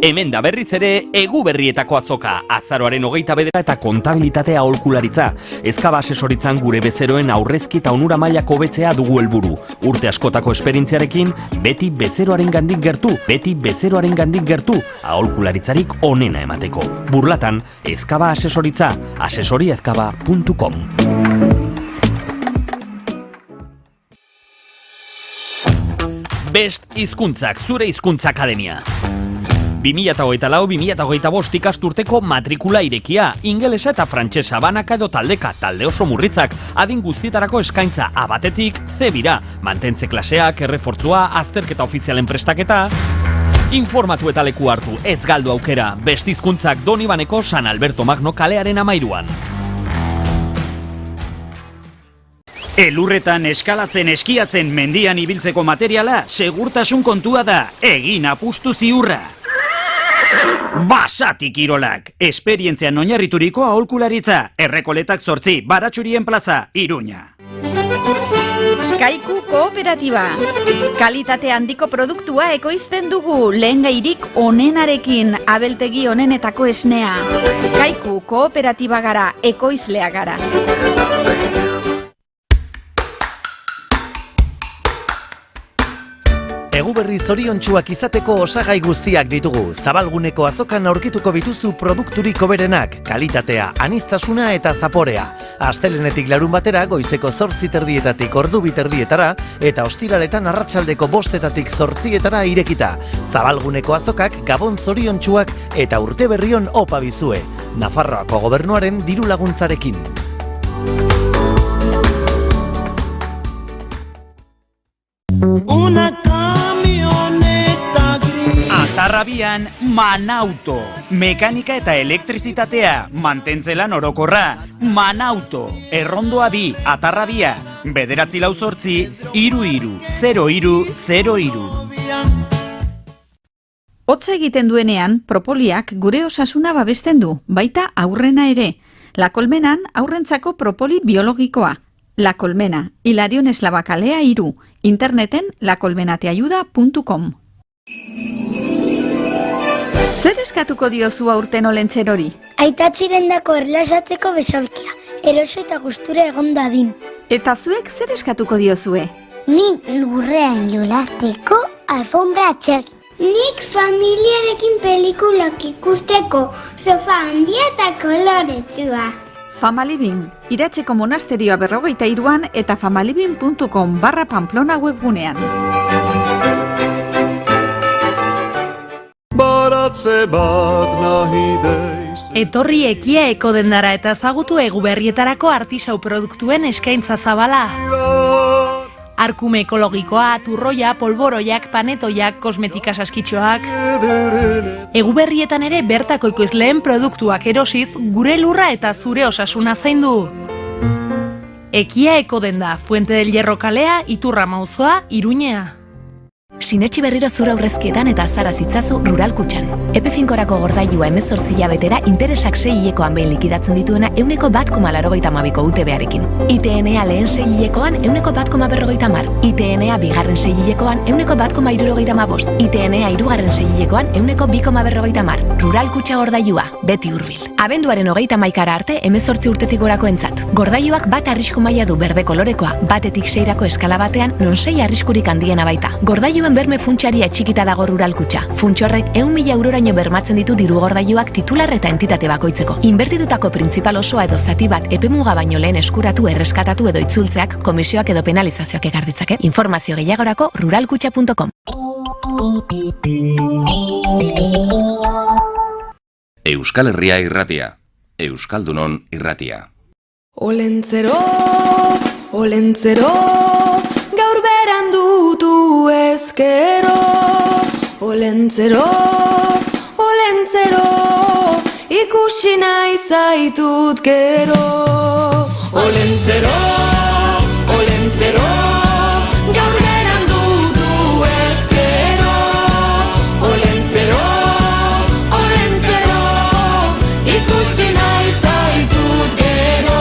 Hemen da berriz ere, Eguberrietako azoka, azaroaren 29 eta kontabilitatea aholkularitza. Ezkaba asesoritzan gure bezeroen aurrezki eta onura mailako hobetzea dugu helburu. Urte askotako esperientziarekin, beti bezeroarengandik gertu, aholkularitzarik onena emateko. Burlatan, Ezkaba asesoritza, asesoriezkaba.com. Best hizkuntzak, zure hizkuntza akademia. 2024-2025 ikasturteko matrikula irekia, ingelesa eta frantsesa banaka edo taldeka, talde oso murritzak, adin guztietarako eskaintza abatetik, zebira, mantentze klaseak, errefortzua, azterketa ofizialen prestaketa. Informatu eta leku hartu, ez galdu aukera, Best hizkuntzak Donibaneko San Alberto Magno kalearen 13an. Elurretan eskalatzen, eskiatzen, mendian ibiltzeko materiala, segurtasun kontua da, egin apustu ziurra. Basati Kirolak, esperientzian oinarrituriko aholkularitza, Errekoletak 8, Baratxurien plaza, Iruña. Kaiku Kooperatiba. Kalitate handiko produktua ekoizten dugu, lehengairik onenarekin, abeltegi onenetako esnea. Kaiku Kooperatiba gara, ekoizlea gara. Eguberri zoriontsuak izateko osagai guztiak ditugu. Zabalguneko azokan aurkituko bituzu produkturik hoberenak, kalitatea, aniztasuna eta zaporea. Astelenetik larun batera goizeko 8:30 ordu 2:30 eta ostiraletan arratsaldeko 5:00 8:00 irekita. Zabalguneko azokak gabon zoriontsuak eta urte berrion opa bizue. Nafarroako gobernuaren diru laguntzarekin. Atarrabian, Manauto. Mekanika eta elektrizitatea, mantentzelan orokorra. Manauto. Errondoa 2, Atarrabia. 948-03-03. Hotza egiten duenean, propoliak gure osasuna babesten du, baita aurrena ere. La Colmenan aurrentzako propoli biologikoa. La Colmena, Hilarion Eslava kalea 3, interneten lacolmenateayuda.com. Zer eskatuko diozu aurten olentzerori? Aitatxirendako erlasatzeko besaulkia, eroso eta gustura egon dadin. Eta zuek zer eskatuko diozue? Nik lurrean jolateko alfombra txaki. Nik familiarekin pelikulak ikusteko sofa handia eta koloretsua. Famalibin, Iratzeko monasterioa 43an eta famalibin.com/Pamplona webgunean. Etorri ekia eko dendara eta ezagutu Eguberrietarako artisau produktuen eskaintza zabala. Arkume ekologikoa, turroia, polboroiak, panetoiak, kosmetika saskitxoak. Eguberrietan ere bertako ekoizleen produktuak erosiz, gure lurra eta zure osasuna zaindu. Ekia eko denda, Fuente del Hierro kalea, Iturra mauzoa, Iruñea. Sinetxi berriro zura aurrezkietan eta azara zitzazu Rural Kutxan. Epe finkorako gordailua 18 hilabetera interesak 6 hilekoan behin likidatzen dituena 1,82ko UTB-arekin. ITNA lehen 6 hilekoan 1,150. ITNA bigarren 6 hilekoan 1,175. ITNA hirugarren 6 hilekoan 1,250. Rural Kutxa gordailua, beti hurbil. Abenduaren 31 arte 18 urtetik gorako entzat. Gordailuak bat arrisku maila du berde kolorekoa, batetik 6rako eskala batean non 6 arriskurik handiena baita. Gordailuen berme funtsaria txikita dago Rural Kutxa. Funtsorrek 100.000 euroraino bermatzen ditu diru gordailuak titular eta entitate bakoitzeko. Inbertitutako printzipal osoa edo zati bat epemuga baino lehen eskuratu, erreskatatu edo itzultzeak komisioak edo penalizazioak ekar ditzake. Informazio gehiagorako ruralkutxa.com. Euskal Herria irratia. Euskaldunon irratia. Olentzero, olentzero, gaur beran dutu ezkero. Olentzero, olentzero, ikusi nahi zaitut gero. Olentzero, olentzero, gaur beran dutu ezkero. Olentzero, olentzero, ikusi nahi zaitut gero.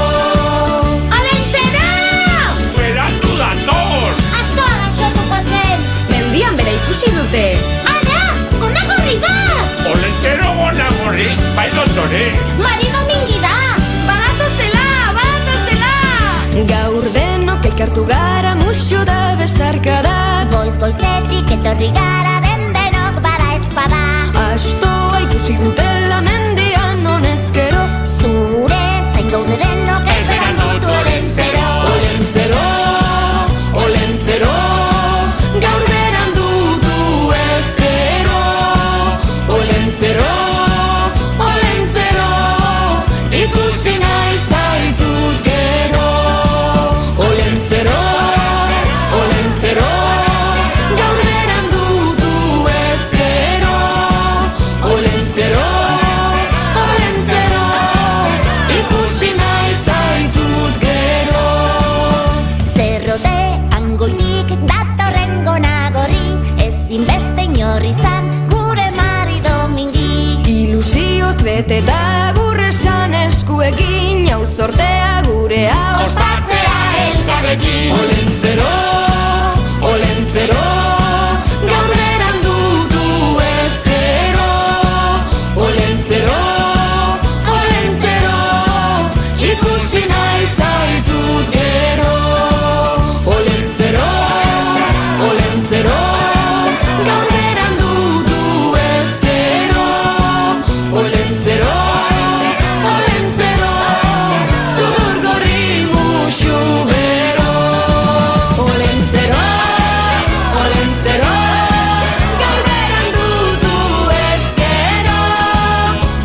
Olentzero! Berandu dator! Astoa gaixotuko zen! hori? Marido mingi da! Badatozela! Gaur denok elkartu gara muxu da besarkada. Goiz-goizetik etorri gara denok bada espada. Astoa ikusi dutela mendian honezkero. Zure zain gaude denok ez beran dutu Olentzero. Olentzero, gaur beran dutu ezkero. Olentzero, ikusi nahi zaitut gero. Olentzero, gaur beran dutu ezkero. Olentzero, ikusi nahi zaitut gero. Zerrote angoitik datorren gonagorri, ezin beste inorri zan gure marido mingi. Ilusioz beteta gurresan eskuekin, hau sortea gurea ospatzea elkarrekin. Olentzero, gaur beran dutu ezkero. Olentzero, ikusi nahi zaitut gero. Olentzero, gaur beran dutu ezkero. Olentzero, sudur gorri muxu bero. Olentzero, gaur beran dutu ezkero.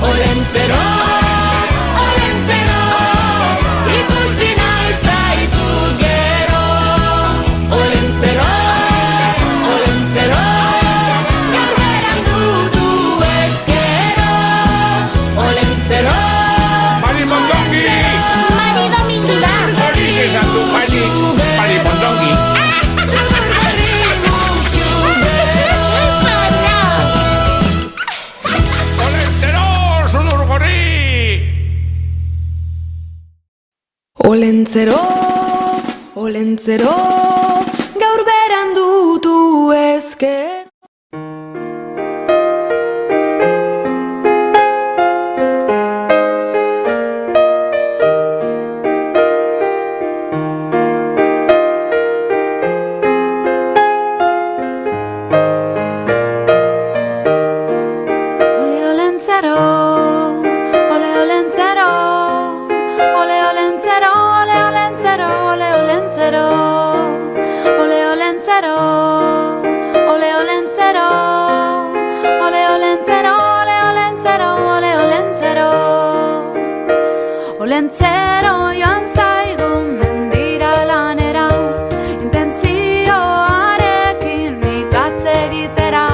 Olentzero, ikusi nahi zaitut gero. Olentzero, gaur beran dutu ezkero. Olentzero, Parimondongi! Marido mingi da! Hori esan du, Parimondongi! sudur gorri muxu bero. Olentzero, sudur gorri! Olentzero, gaur beran dutu ezkero. Olentzero joan zaigu mendira lanera, intentzioarekin ikatz egitera.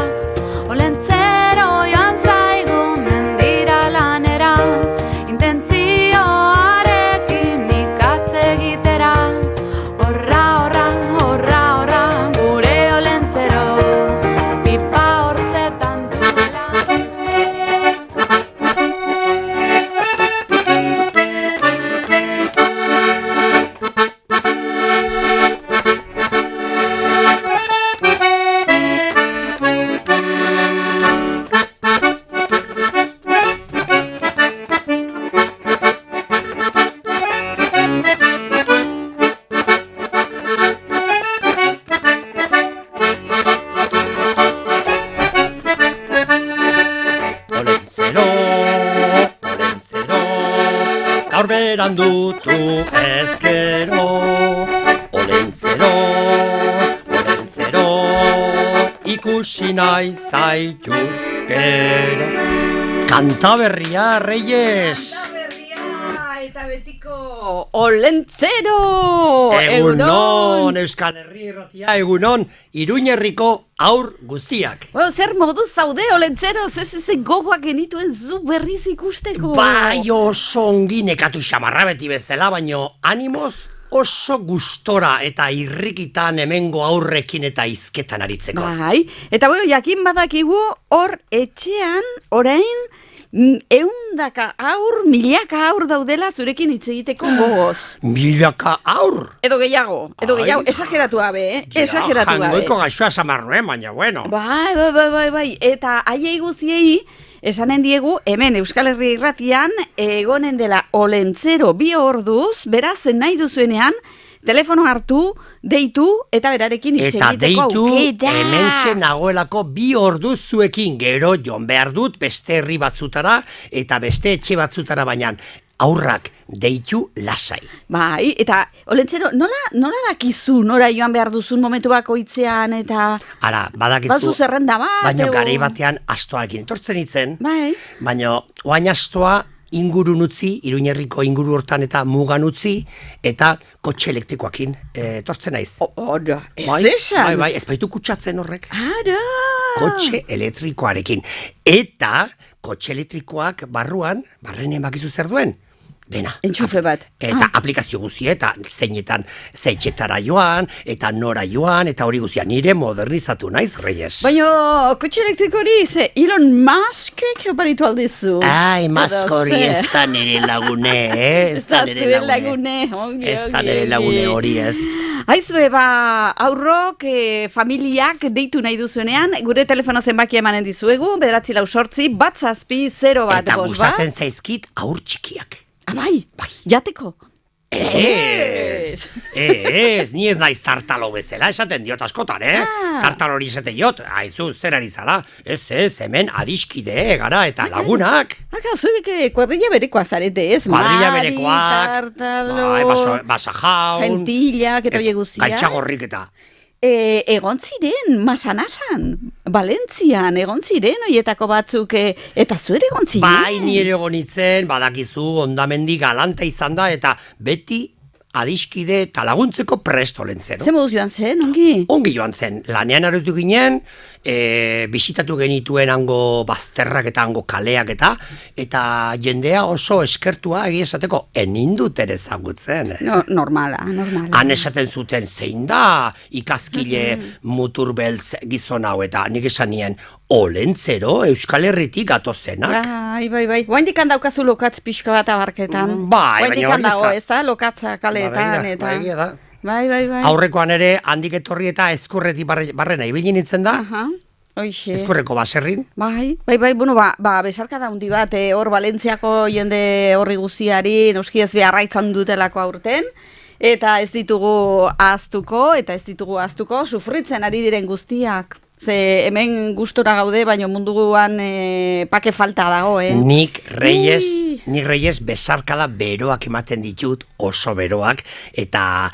Olentzero joan zaigu mendira lanera, intentzioarekin ikatz egitera. Horra, gure Olentzero, pipa hortzetan duela. gaur beran dutu ezkero. Olentzero, ikusi nahi zaitut gero. Kantaberria, Reyes! Eta betiko Olentzero! Egunon, Euskal Herri irratia, egunon, Iruñerriko aur guztiak. Zer modu zaude, Olentzero, ze gogoak genituen zu berriz ikusteko. Bai, oso ongi nekatu xamarra beti bezala, baino animoz oso gustora eta irrikitan hemengo aurrekin eta hizketan aritzeko. Bai, eta jakin badakigu hor etxean, orain, milaka aur daudela zurekin hitz egiteko gogoz. Milaka aur? Edo gehiago, esageratua be, esageratua be. Jangoiko gaixoa samarroen, baina bueno. Bai, eta haiei guziei Esanen diegu, hemen Euskal Herria Irratian, egonen dela Olentzero 2 orduz, beraz, nahi duzuenean, telefono hartu, deitu, eta berarekin hitz eta egiteko deitu, aukera. hementxe nagoelako 2 orduz zuekin, gero joan behar dut beste herri batzutara, eta beste etxe batzutara, baina aurrak deitu lasai. Bai, eta Olentzero, nola dakizu, nora joan behar duzun momentu bakoitzean, eta... Ara, badakizu... Bazu zerrenda bat, baina garai batean astoarekin etortzen itzen, bai. baina oain astoa ingurun utzi, Iruñerriko inguru hortan eta mugan utzi, eta kotxe elektrikoakin etortzen naiz. Ora, ez bai, esan? Bai, ez baitu kutsatzen horrek. Ara! Kotxe elektrikoarekin. Eta kotxe elektrikoak barrenean bakizu zer duen? Dena. Entxufe bat. Eta aplikazio guzia, eta zeinetan zeitxetara joan, eta nora joan, eta hori guzia nire modernizatu naiz, Reyes. Baina, kotxe elektriko hori, ze Elon Muskek oparitu aldizu. Ai, Musk hori ez da nire lagune, ez da nire lagune. Ez da nire lagune hori ez. Aizue, aurrok, familiak deitu nahi duzuenean, gure telefono zenbaki emanen dizuegu, 948 1 0 Eta gustatzen zaizkit aur txikiak. Bai, jateko. Ez, ni ez naiz tartalo bezala, esaten diot askotan, Tartalo hori esate diot, aizu, zer ari zala, ez, hemen adiskide gara eta lagunak. Zuek kuadrilla berekoa zarete, ez? Kuadrilla berekoak, tartalo, basa jaun, gentillak eta guztiak. Galtxagorrik eta. Egon ziren, Masanasan, Valentzian, egon ziren, oietako batzuk, eta zuere egon ziren? Bai, nire egon itzen, badakizu, ondamendi galanta izan da, eta beti adiskide eta laguntzeko prest Olentzero. Zer moduz joan zen, ongi? Ongi joan zen, lanean arotu ginen, bisitatu genituen hango bazterrak eta hango kaleak eta jendea oso eskertua egia esateko, enindut ere ezagutzen. Normala. Han esaten zuten zein da ikazkile mutur beltz gizon hau, eta nik esan nien, Olentzero Euskal Herritik gatozenak. Bai. Oaindik handaukazu lokatz pixka bat abarketan. Bai, oaindik handago, ez da, lokatza kaleetan, eta... Bai. Aurrekoan ere, handik etorri eta ezkurretik barrena ibili nintzen da. Hoixe. Ezkurreko baserrin. Bai, bueno, besarka da hundi bat, hor Valentziako jende horri guziari, noski ez beharra izan dutelako aurten, eta ez ditugu ahaztuko, sufritzen ari diren guztiak. Ze hemen gustora gaude, baina munduan pake falta dago, Nik Reyes besarkada beroak ematen ditut, oso beroak, eta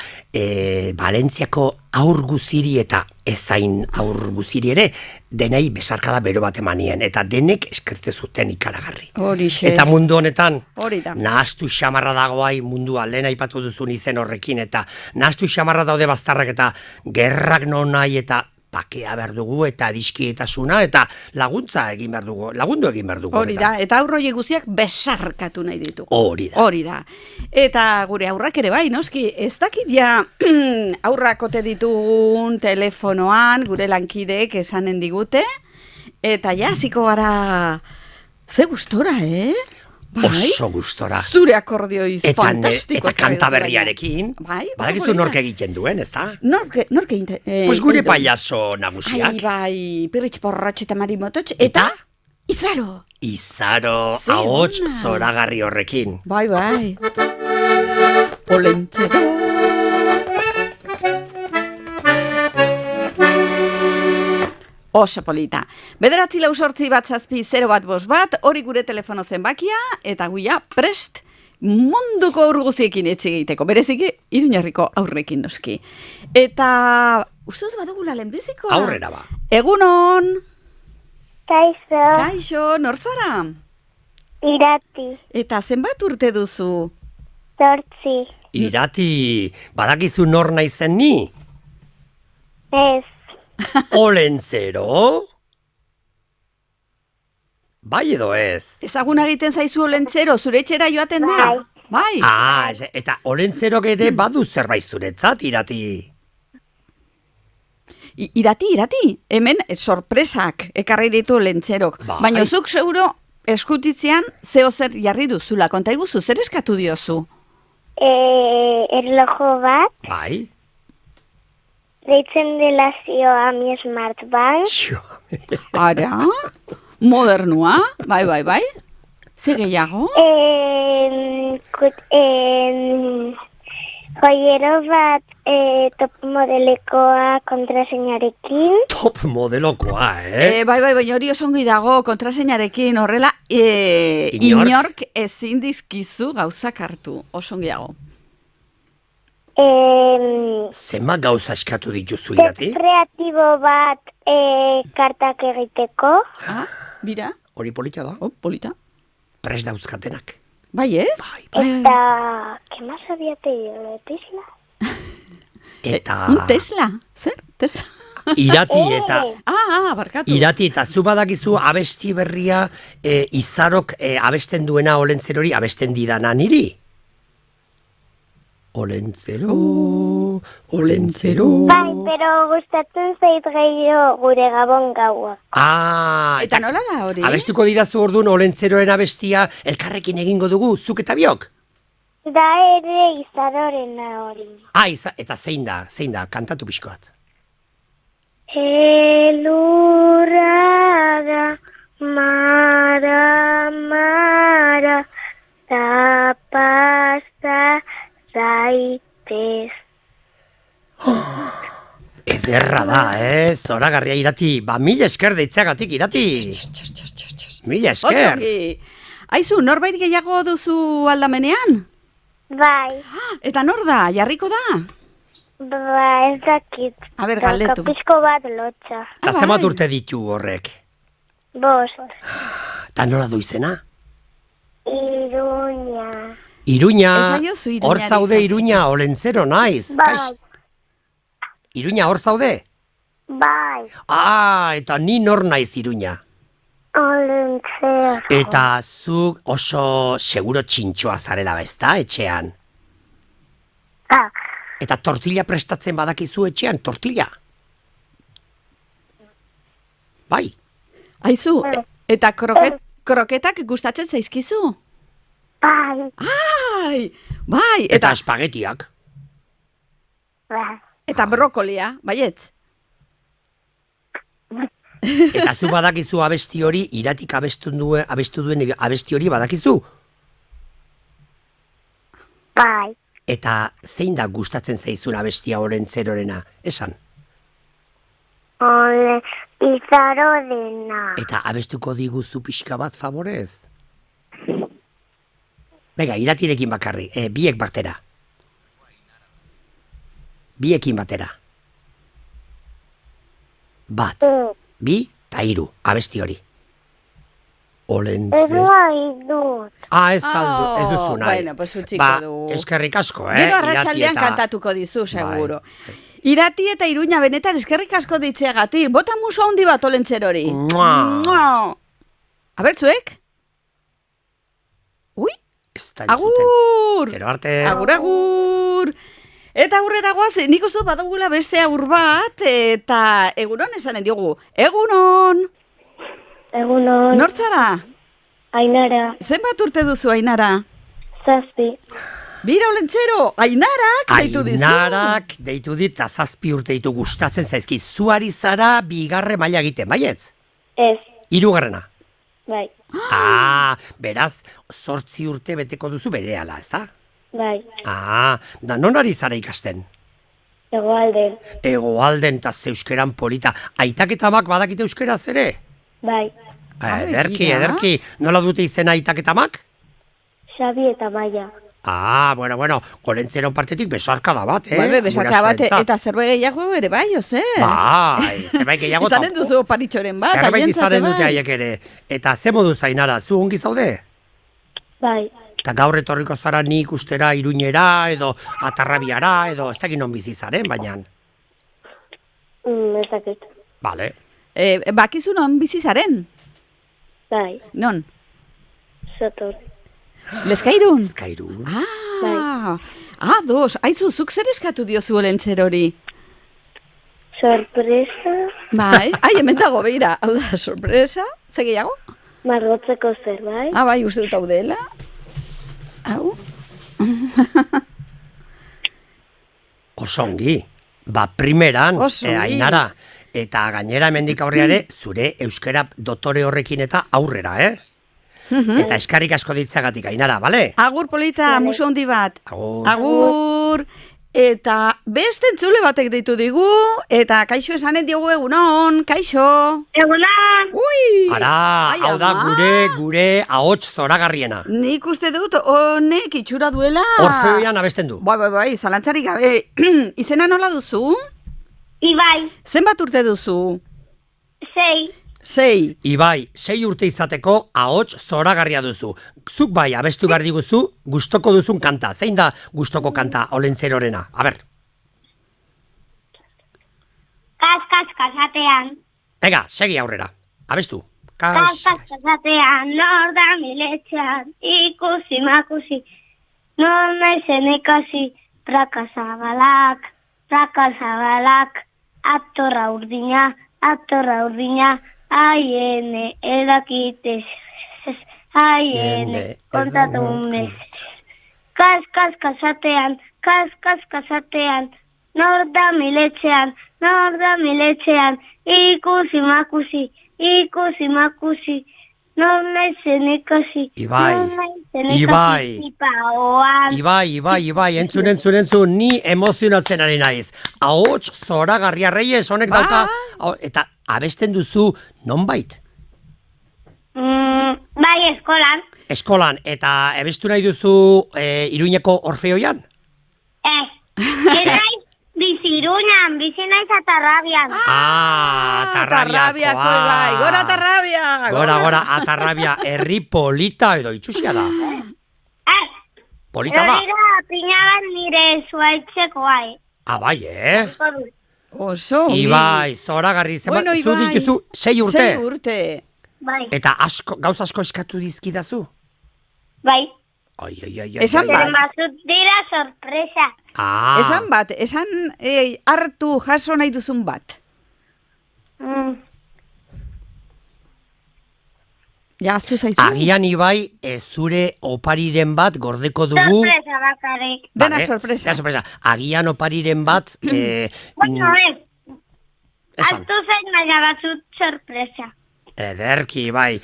Valentziako aur guziri eta ezain aur guziri ere, denei besarkada bero bat emanien, eta denek eskertze zuten ikaragarri. Horixe. Eta mundu honetan, Horita. nahastu xamarra dagoai mundua, lehen aipatu duzun izen horrekin, eta nahastu xamarra daude baztarrak eta gerrak non nahi eta pakea behar dugu eta adiskietasuna eta lagundu egin behar dugu. Hori da, eta aurroi guziak besarkatu nahi ditugu. Hori da. Eta gure aurrak ere bai, noski, ez dakit ja aurrak ote ditugun telefonoan, gure lankideek esanen digute, eta ja, hasiko gara ze gustora, Bai? Oso gustora. Zure akordioiz fantastiko. Eta kanta berriarekin, badakizu nork egiten duen, ez da? Nork egiten? Pues gure payaso nagusiak. Bai, Pirritx Porrotx eta Mari Mototx, eta Izaro. Ahots zoragarri horrekin. Bai. Olentzero. Oso polita. 948 1 0 1, hori gure telefono zenbakia, eta guia prest munduko aur guziekin etxe egiteko. Bereziki, Iruñerriko aurrekin noski. Eta, uste dut badugula lehenbizikoa? Aurrera ba. Egunon! Kaixo, nor zara? Irati. Eta zenbat urte duzu? 8. Irati, badakizu nor naizen ni? Ez. Olentzero? Bai edo ez? Ezaguna egiten zaizu Olentzero, zure etxera joaten da? Bai. Eta Olentzerok ere badu zerbait zuretzat, Irati? Irati, hemen sorpresak ekarri ditu Olentzerok. Baina zuk seguro eskutitzean zeo zer jarri duzula, konta iguzu, zer eskatu diozu? Erlojo bat. Bai. Deitzen dela zioa mi smartbank. Ara? Modernua, bai. Ze gehiago? Joiero bat top modelekoa kontraseinarekin. Top modelokoa, Bai, hori osongi dago kontraseinarekin horrela inork ezin dizkizu gauzak hartu, osongi dago. Zenbat gauza eskatu dituzu Irati? Kreatibo bat kartak egiteko. Bira. Hori polita da? Polita. Prest dauzkatenak. Bai ez? Eta, ¿qué más había pedido? ¿Tesla? Eta... Un Tesla? Zer? Tesla? Irati eta... barkatu. Irati eta zu badakizu abesti berria izarok abesten duena Olentzerori abesten didana niri? Olentzero... Bai, pero gustatzen zait gehiago gure gabon gaua. Eta nola da hori? Abestuko didazu orduan Olentzeroen abestia elkarrekin egingo dugu, zuk eta biok? Da ere izarorena hori. Eta zein da, kantatu pixko bat. Elurra mara, tapasta zaitez. Ederra da, zoragarria Irati. Mila esker deitzagatik, Irati. Mila esker. Osongi. Aizu, norbait gehiago duzu aldamenean? Bai. Eta nor da, jarriko da? Ba, ez dakit. A ber, galdetu. Kapizko bat lotxa. Eta zenbat urte ditu horrek? 5. Eta nola du izena? Iruña. Hor zaude Iruña, Olentzero naiz. Bai. Iruña hor zaude? Bai. Eta ni nor naiz Iruña. Olentzero. Eta zuk oso seguro txintxoa zarela bezta, etxean. Eta tortilla prestatzen badakizu etxean, tortilla. Bai. Aizu, eta kroketak gustatzen zaizkizu? Bai. Bai. Eta espagetiak. Bai. Eta brokolia, baietz? Eta zu badakizu abesti hori, Iratik abestu duen abesti hori badakizu? Bai. Eta zein da gustatzen zaizun abestia Olentzerorena, esan? Izarorena. Eta abestuko diguzu pixka bat favorez? Venga, Iratirekin bakarri, biek batera. Biekin batera. Bat, bi, eta 3, abesti hori. Olentzero. Ez nahi dut. Ez duzu nahi. Bueno, pues utxiko du. Eskerrik asko, Gero arratsaldean kantatuko dizu, seguro. Irati eta Iruña benetan eskerrik asko ditzeagatik. Bota musu handi bat Olentzerori. Abertzuek? Ui? Agur! Gero arte. Agur! Eta aurrera goaz, nik uste badugula beste aur bat, eta egunon esanen diogu. Egunon! Egunon. Nortzara? Ainara. Zenbat urte duzu, Ainara? 7. Bira Olentzero, Ainarak deitu dizu. Ainarak deitu dit, eta 7 urte ditu gustatzen zaizki. Zuari zara 2. maila egiten, baietz? Ez. 3. Bai. Beraz, 8 urte beteko duzu berehala, ez da? Bai. Da non ari zara ikasten? Egoalden. Egoalden eta zeuskeran polita. Aitak eta amak badakite euskeraz ere? Bai. Ederki. Nola dute izena aitak eta amak? Xabi eta Maia. Bueno, Olentzeron partetik besarkada bat, Besarkada bat, eta zerbait gehiago ere bai, ose? Bai, zerbait gehiago. Izanen duzu paritxoren bat, zerbait izanen dute haiek ere. Eta ze moduz Ainara, zu ongi zaude? Bai. Eta gaur etorriko zara ni ikustera Iruñera, edo Atarrabiara, edo ez dakit non bizi zaren, baina. Ez dakit. Bale. Bakizu non bizi zaren? Bai. Non? Sotor. Lezkairun? Lezkairun. Dos. Aizu, zuk zer eskatu diozu Olentzerori? Sorpresa. Bai, hemen dago beira. Hau da, sorpresa. Ze gehiago? Margotzeko zerbait. Bai, uste dut hau dela. Hau? Osongi. Primeran, Ainara, Eta gainera hemendik aurreare, zure euskara dotore horrekin eta aurrera, Eta eskarrik asko ditzagatik, Ainara, bale? Agur, Polita, muso handi bat. Agur. Agur. Eta beste entzule batek deitu digu, eta kaixo esanet diogu egunon, kaixo. Egunon. Ui. Ara, hau da gure ahots zoragarriena. Nik uste dut, honek itxura duela. Orfeoian abesten du. Bai, zalantzarik gabe. Izena nola duzu? Ibai. Zenbat urte duzu? 6. Ibai, 6 urte izateko ahots zoragarria duzu. Zuk bai, abestu behar diguzu, gustoko duzun kanta. Zein da gustoko kanta Olentzerorena? A ber. Kaskaskasatean. Ega, segi aurrera. Abestu. Kaskaskasatean, nor da miletxean, ikusi makusi, nor naizen ikasi, prakazabalak, atorra urdina, aiene erakitez, aiene kontatu mesez. Kaskaskasatean, nor da miletxean, ikusi makusi, nor naizen ikasi, Ibai, entzun, ni emozionatzen ari naiz. Ahots zoragarria Reyes honek dauka, eta abesten duzu nonbait? Bai, eskolan. Eskolan, eta abestu nahi duzu Iruñeko Orfeoian? Ez, naiz bizi Iruñan, bizi naiz Atarrabian. Atarrabiako, bai, gora Atarrabia. Gora, Atarrabia, herri polita edo itxusia da. Polita da? Erorira pinaban nire zuaitzeko bai. Bai, Oso. Ibai, zoragarri, zu dituzu 6 urte? 6 urte. Bai. Eta gauz asko eskatu dizkidazu? Bai. Esan bat. Bazut dira sorpresa. Esan bat, hartu jaso nahi duzun bat. Ja, aztu zaizu. Agian Ibai, zure opariren bat gordeko dugu. Sorpresa bakarrik. Dena sorpresa. Agian opariren bat... Bueno, aztu zain naia batzut sorpresa. Ederki, bai.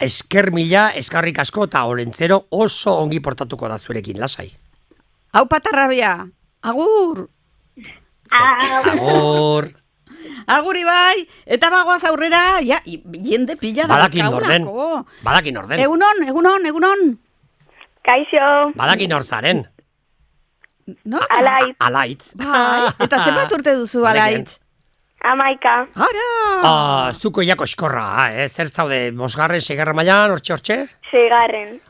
Esker mila, eskarrik asko eta Olentzero oso ongi portatuko da zurekin, lasai. Hau Patarrabia. Agur. Agur. Aguri bai, eta bagoaz aurrera, jende pila da. Badakin orden. Egunon. Kaixo. Badakin orzaren. No? Alaitz. Bai, eta zenbat urte duzu Alaitz? 11. Ara! Zuko jako eskorra, zer zaude, 5. 6. mailan, hortxe? 6.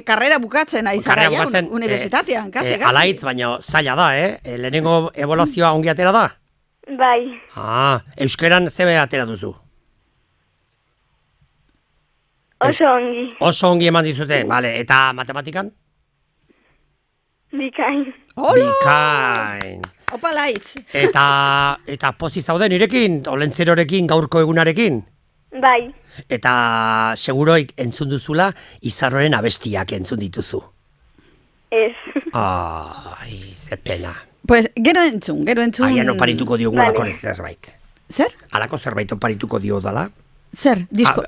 Karrera bukatzen aizara ja, universitatean, kasi. Alaitz, baina zaila da, lehenengo ebolazioa ongi atera da? Bai. Euskeran zebe atera duzu? Oso ongi. Oso ongi eman dizute, bale, eta matematikan? Bikain. Bikain. Opa Alaitz. Eta pozi zaude nirekin, Olentzerorekin, gaurko egunarekin? Bai. Eta seguroik entzun duzula, Izarroren abestiak entzun dituzu? Ez. Ze pena. Pues, gero entzun. Aian oparituko diogu alako zerbait. Zer? Alako zerbait oparituko dio dala. Zer? Disko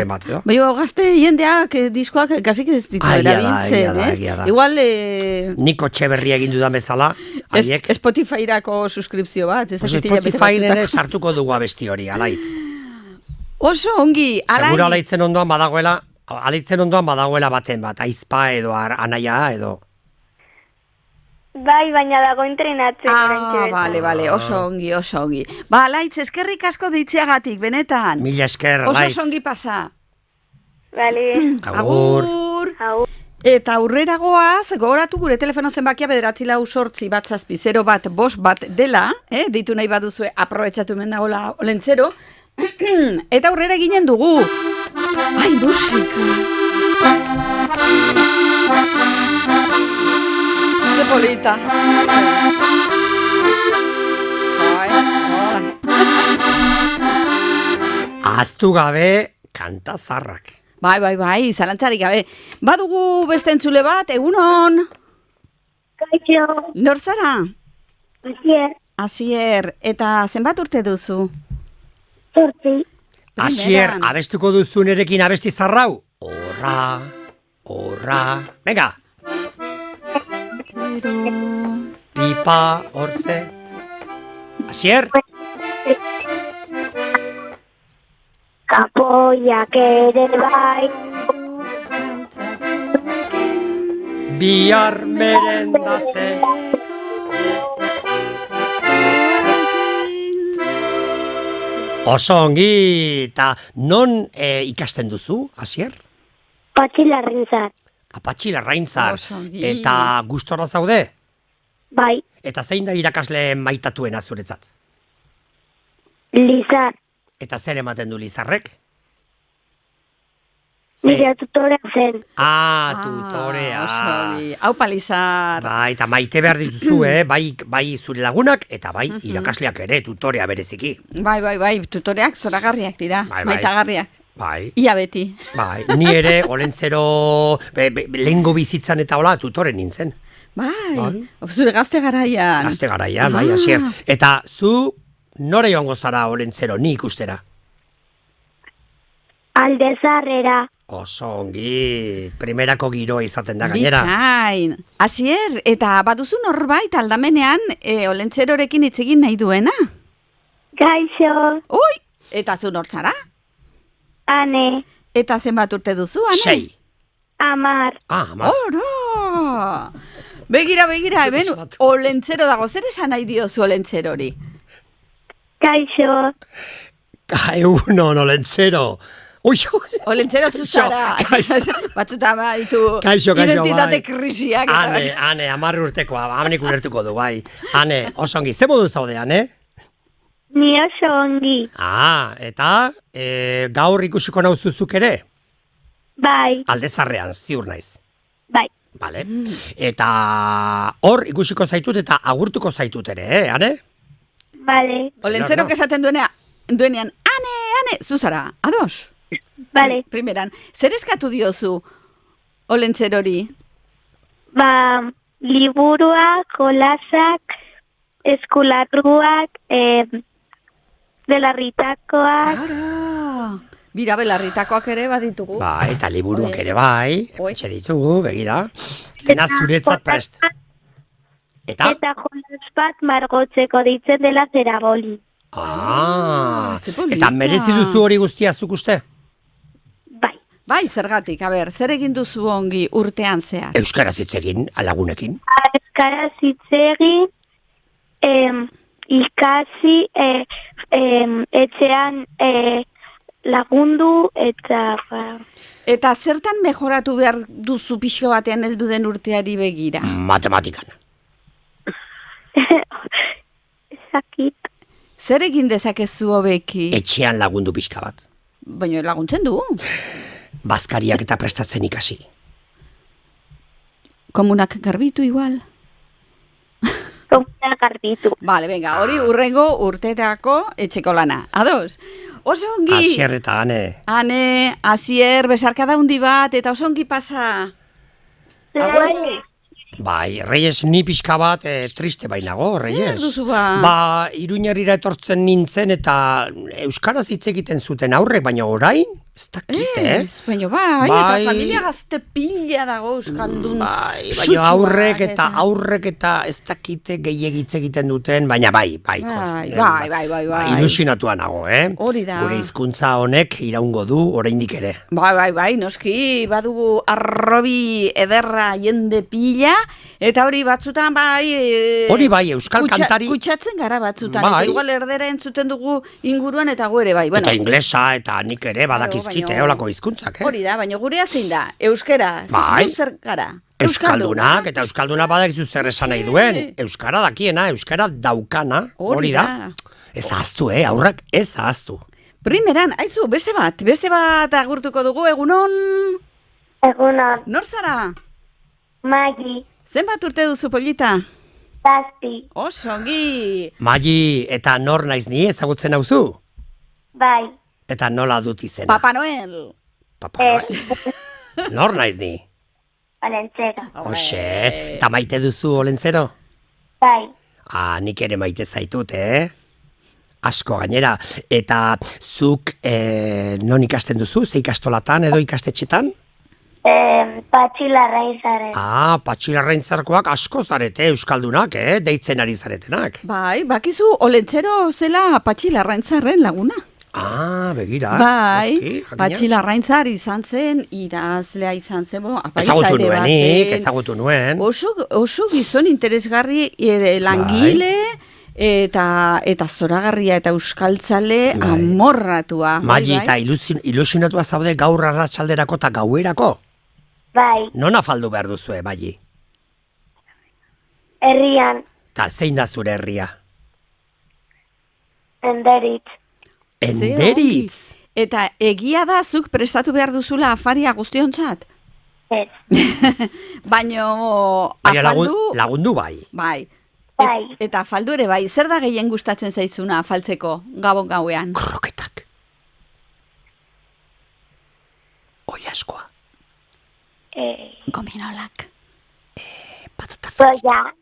bat? Baina gazte jendeak diskoak kasik ez ditu erabiltzen, Egia da. Igual... Niko Txeberria egin dudan bezala. Spotify-rako suskripzio bat. Spotify nere sartuko dugu abesti hori, Alaitz. Oso ongi, Alaitz. Seguro Alaitzen ondoan badagoela baten bat, aizpa edo anaia edo... Bai, baina dago entrenatzen. Bale, oso ongi. Alaitz, eskerrik asko deitzeagatik, benetan. Mila esker, Alaitz. Oso ongi pasa. Bale. Agur. Eta aurrera goaz, gogoratu gure telefono zenbakia 988-1 dela, ditu nahi baduzue, aprobetxatu mendagola Olentzero, eta aurrera ginen dugu. Ai, musika. Ze polita. Aztu gabe, kanta zarrak. Bai, zalantzarik gabe. Badugu beste entzule bat, egunon. Kaixo. Nor zara? Asier, eta zenbat urte duzu? 8. Asier, abestuko duzu nerekin abesti zarrau? Horra, venga! Pipa, hortze... Asier? Kapoiak ere bai. Bihar merendatze. Oso ongi, eta non ikasten duzu, Asier? Patxilarrintzat. Apatxilarraintzar. Eta gustora zaude? Bai. Eta zein da irakasle maitatuena zuretzat? Lizar. Eta zer ematen du Lizarrek? Nire tutorea zen. Tutorea. Aupa Lizar. Bai, eta maite behar dituzu, bai zure lagunak, eta bai irakasleak ere, tutorea bereziki. Bai, tutoreak zoragarriak dira, maitagarriak. Bai. Ia beti. Bai, ni ere olentzero lehengo bizitzan eta hola tutore nintzen. Bai, zure gazte garaian. Gazte garaian, bai, Asier. Eta zu nora joango zara olentzero, ni ikustera? Aldezarrera. Oso ongi, primerako giroa izaten da gainera. Bikain. Asier, eta baduzu norbait aldamenean olentzerorekin hitz egin nahi duena? Gaixo. Ui, eta zu nortzara? Ane. Eta zenbat urte duzu, Ane? 6. 10. Amar. Oro! Begira, hemen olentzero dago, zer esan nahi diozu olentzerori? Gaixo. Egunon, olentzero. Olentzero zuzara. Batzuta ditu identitate krisiak. Ane, 10 urtekoa, amanik ulertuko du, bai. Ane, oso ongi, ze modu zaude, Ane? Ni oso ongi. Eta gaur ikusiko nauzuzuk ere? Bai. Aldezarrean, ziur naiz. Bai. Vale. Eta hor ikusiko zaitut eta agurtuko zaitut ere, Ane? Vale. Olentzerok esaten duenean, Ane, zuzara, ados? Vale. Primeran, zer eskatu diozu olentzerori? Liburuak, jolasak, eskularruak, belarritakoak. Bira, belarritakoak ere baditugu. Bai, eta liburuak ere bai, etxe ditugu, begira. Dena zuretzat prest. Eta jolas bat margotzeko ditzen dela zeraboli. Eta merezi duzu hori guztia zuk uste? Bai, zergatik, zer egin duzu ongi urtean zehar? Euskaraz hitz egin, lagunekin. Euskaraz hitz egin, ikasi, etxean lagundu, eta... Eta zertan mejoratu behar duzu pixko batean heldu den urteari begira? Matematikan. Ezakit. Zer egin dezakezu hobeki? Etxean lagundu pixka bat. Baina laguntzen du. Bazkariak eta prestatzen ikasi. Komunak garbitu igual? Komunak garbitu. Vale, venga, hori urrengo urtetako etxeko lana. Ados? Oso ongi. Asier eta Ane. Ane, Asier, besarkada hundi bat, eta oso ongi pasa. Bai, Reyes ni pixka bat triste bainago, Reyes. Zer duzu ba? Iruñarrira etortzen nintzen eta euskaraz hitz egiten zuten aurrek, baina orain, ez dakit, baina bai, eta familia gazte pila dago euskaldun. Bai, baina aurrek eta ez dakite gehiagitz egiten duten, baina bai. Ilusionatua nago, Hori da. Gure hizkuntza honek iraungo du oraindik ere. Bai, noski, badugu arrobi ederra jende pila, eta hori batzutan hori bai, euskal kantari... Kutsatzen gara batzutan, eta igual erdera entzuten dugu inguruan, eta gu ere bai. Eta inglesa, eta nik ere badakizkite, holako hizkuntzak, Hori da, baina gurea zein da, euskera, zer gara? Euskaldunak, eta euskalduna badakizu zer esan nahi duen. Euskara dakiena, euskara daukana, hori da. Ez ahaztu, aurrak ez ahaztu. Primeran, aizu, beste bat agurtuko dugu, egunon? Egunon. Nor zara? Magi. Zenbat urte duzu, Polita? 7. Oso ongi. Magi, eta nor naiz ni ezagutzen hauzu? Bai. Eta nola dut izena? Papa Noel. Papa Noel? Nor naiz ni? Olentzero. Oxe, eta maite duzu olentzero? Bai. Nik ere maite zaitut, Asko gainera. Eta zuk non ikasten duzu? Ze ikastolatan edo ikastetxetan? Patxilarrainzaren. Patxilarraintzarkoak asko zarete, euskaldunak, deitzen ari zaretenak. Bai, bakizu Olentzero zela Patxilarraintzarren laguna. Begira. Bai, Patxilarraintzar izan zen, idazlea izan zen, ezagutu nuen. Oso gizon interesgarri langile, eta zoragarria eta euskaltzale amorratua. Magi, eta ilusionatua zaude gaur arratsalderako eta gauerako? Bai. Non afaldu behar duzue, Magi? Herrian. Ta zein da zure herria? Enderitz. Enderitz? Eta egia da zuk prestatu behar duzula afaria guztiontzat? Ez. Baina lagundu bai. Bai. Eta afaldu ere bai, zer da gehien gustatzen zaizuna afaltzeko gabon gauean? Kroketak. Oiaskoa. Gominolak. Patata frita.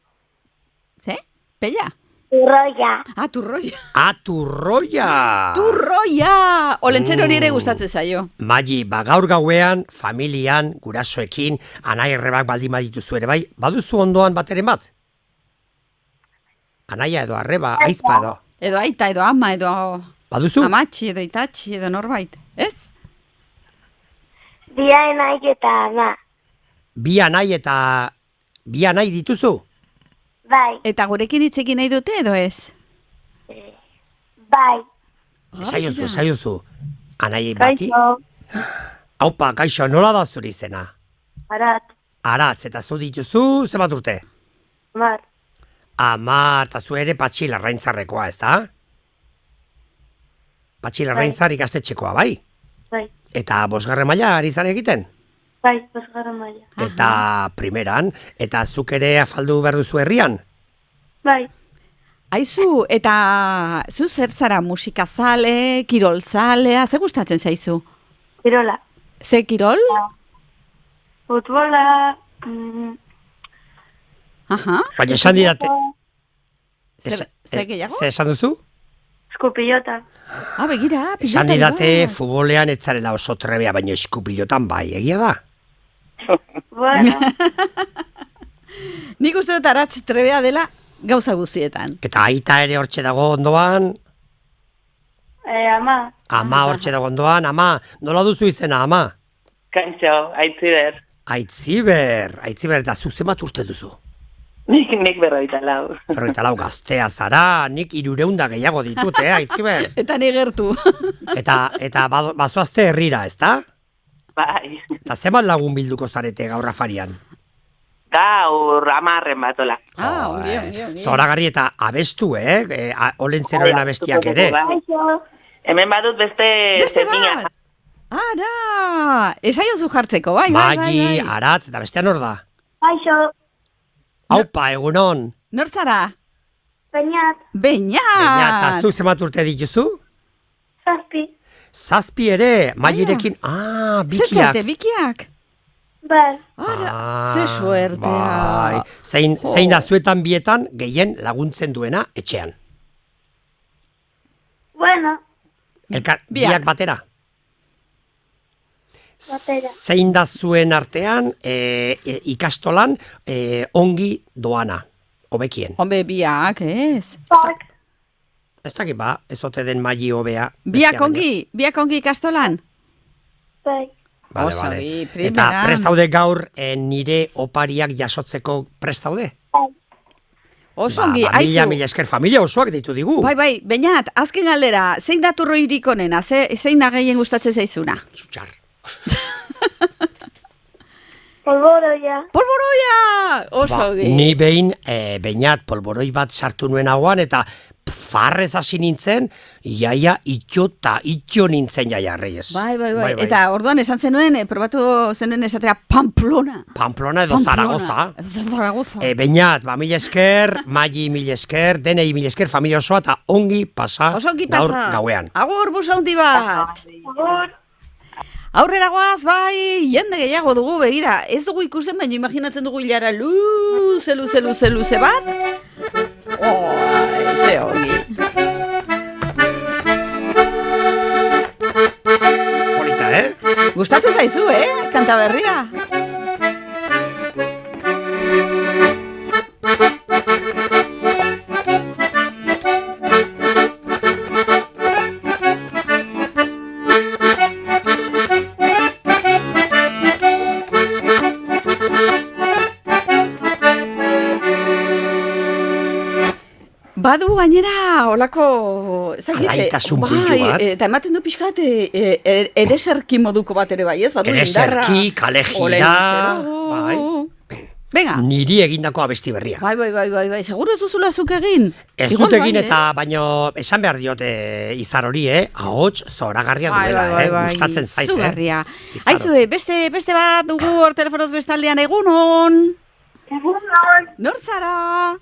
Ze? Pella? Turroia. Turroia. Turroia! Olentzero hori ere gustatzen zaio. Magi, gaur gauean, familian, gurasoekin, anaierrebak baldin badituzu ere bai, baduzu ondoan bateren bat? Anaia edo arreba, aizpa edo. Edo aita, edo ama, edo... Baduzu? Amatxi, edo itatxi, edo norbait, ez? Bi anai eta ama. Bi anai dituzu? Bai. Eta gurekin hitzekin nahi dute edo ez? Bai. Esaiozu. Anai bati? Aupa, kaixo, nola da zuri izena? Aratz, eta zu dituzu, zebat urte? Amar, eta zu ere Patxilarraintzarrekoa, ez da? Patxilarraintzar ikastetxekoa, bai? Bai. Eta 5. maila ari zare egiten? Bai, 5. maila. Eta primeran, eta zuk ere afaldu behar duzu herrian? Bai. Aizu, eta zu zer zara musikazale, kirolzalea, ze gustatzen zaizu? Kirola. Ze kirol? Futbola. Baina esan didate... Zer gehiago? Zer esan duzu? Eskupilota. Begira, pilota. Esan didate futbolean ez zarela oso trebea, baina eskupilotan bai, egia da? Bueno. Nik uste dut Aratz trebea dela gauza guztietan. Eta aita ere hortxe dago ondoan? Ama. Ama hortxe dago ondoan, ama. Nola duzu izena, ama? Kaixo, Aitziber. Aitziber, eta zuzemat urte duzu? Nik 44. 44 gaztea zara, nik 300 gehiago ditut, Aitziber? Eta ni gertu. Eta bazoazte herrira, ez da? Bai. Eta zeman lagun bilduko zarete gaur afarian? Gaur 10 batola. Ongi. Zoragarri eta abestu, Olentzeroen abestiak ere. Hemen badut beste bat. Ara, esaiozu jartzeko, bai. Magi, Aratz, eta bestean hor da? Kaixo. Aupa, egunon. Nor zara? Beñat. Eta zu zemat urte dituzu? 7. 7 ere, Magirekin, bikiak. Zetzate, bikiak? Bai. Ara, ze suertea. Bai. Zein da zuetan bietan gehien laguntzen duena etxean? Bueno. Biak batera? Batera. Zein da zuen artean ikastolan ongi doana, hobekien? Hombre, biak, ez? Bak. Ez dakit ba, ez ote den Magi hobea. Biak ongi ikastolan? Bai. Vale. Eta prestaude gaur nire opariak jasotzeko prestaude? Bai. Oso ongi, aizu. Mila esker familia osoak ditu digu. Bai, Beñat, azken galdera, zein da turroirik onena, zein da gehien gustatzen zaizuna? Zutxar. Polboroia. Oso ongi. Ni behin, Beñat, polboroi bat sartu nuen hauan, eta farrez hasi nintzen, iaia itxo nintzen jaia, Reyes. Bai. Eta orduan esan zenuen, probatu zenuen esatera Pamplona. Pamplona edo Zaragoza. Beñat, mila esker, Magi mila esker, denei mila esker, familia osoa, eta ongi pasa gaur gauean. Agur, busa hundi bat. Agur. Aurrera goaz, bai, jende gehiago dugu, begira. Ez dugu ikusten, baina imaginatzen dugu hilara luze bat. Ze ongi. Polita, Gustatu zaizu, kanta berria? Badu gainera olako alaitasun puntu bat. Eta ematen du pixkat ereserki moduko bat ere bai, ez? Badu indarra. Ereserki, kalejira. Bai. Venga. Niri egindako abesti berria. Bai. Seguro ez duzula zuk egin? Ez dut egin eta baino esan behar diot izar hori, ahots zoragarria duela, gustatzen zait. Zugarria. Aizu, beste bat dugu hor telefonoz bestaldean egunon. Egunon. Nor zara?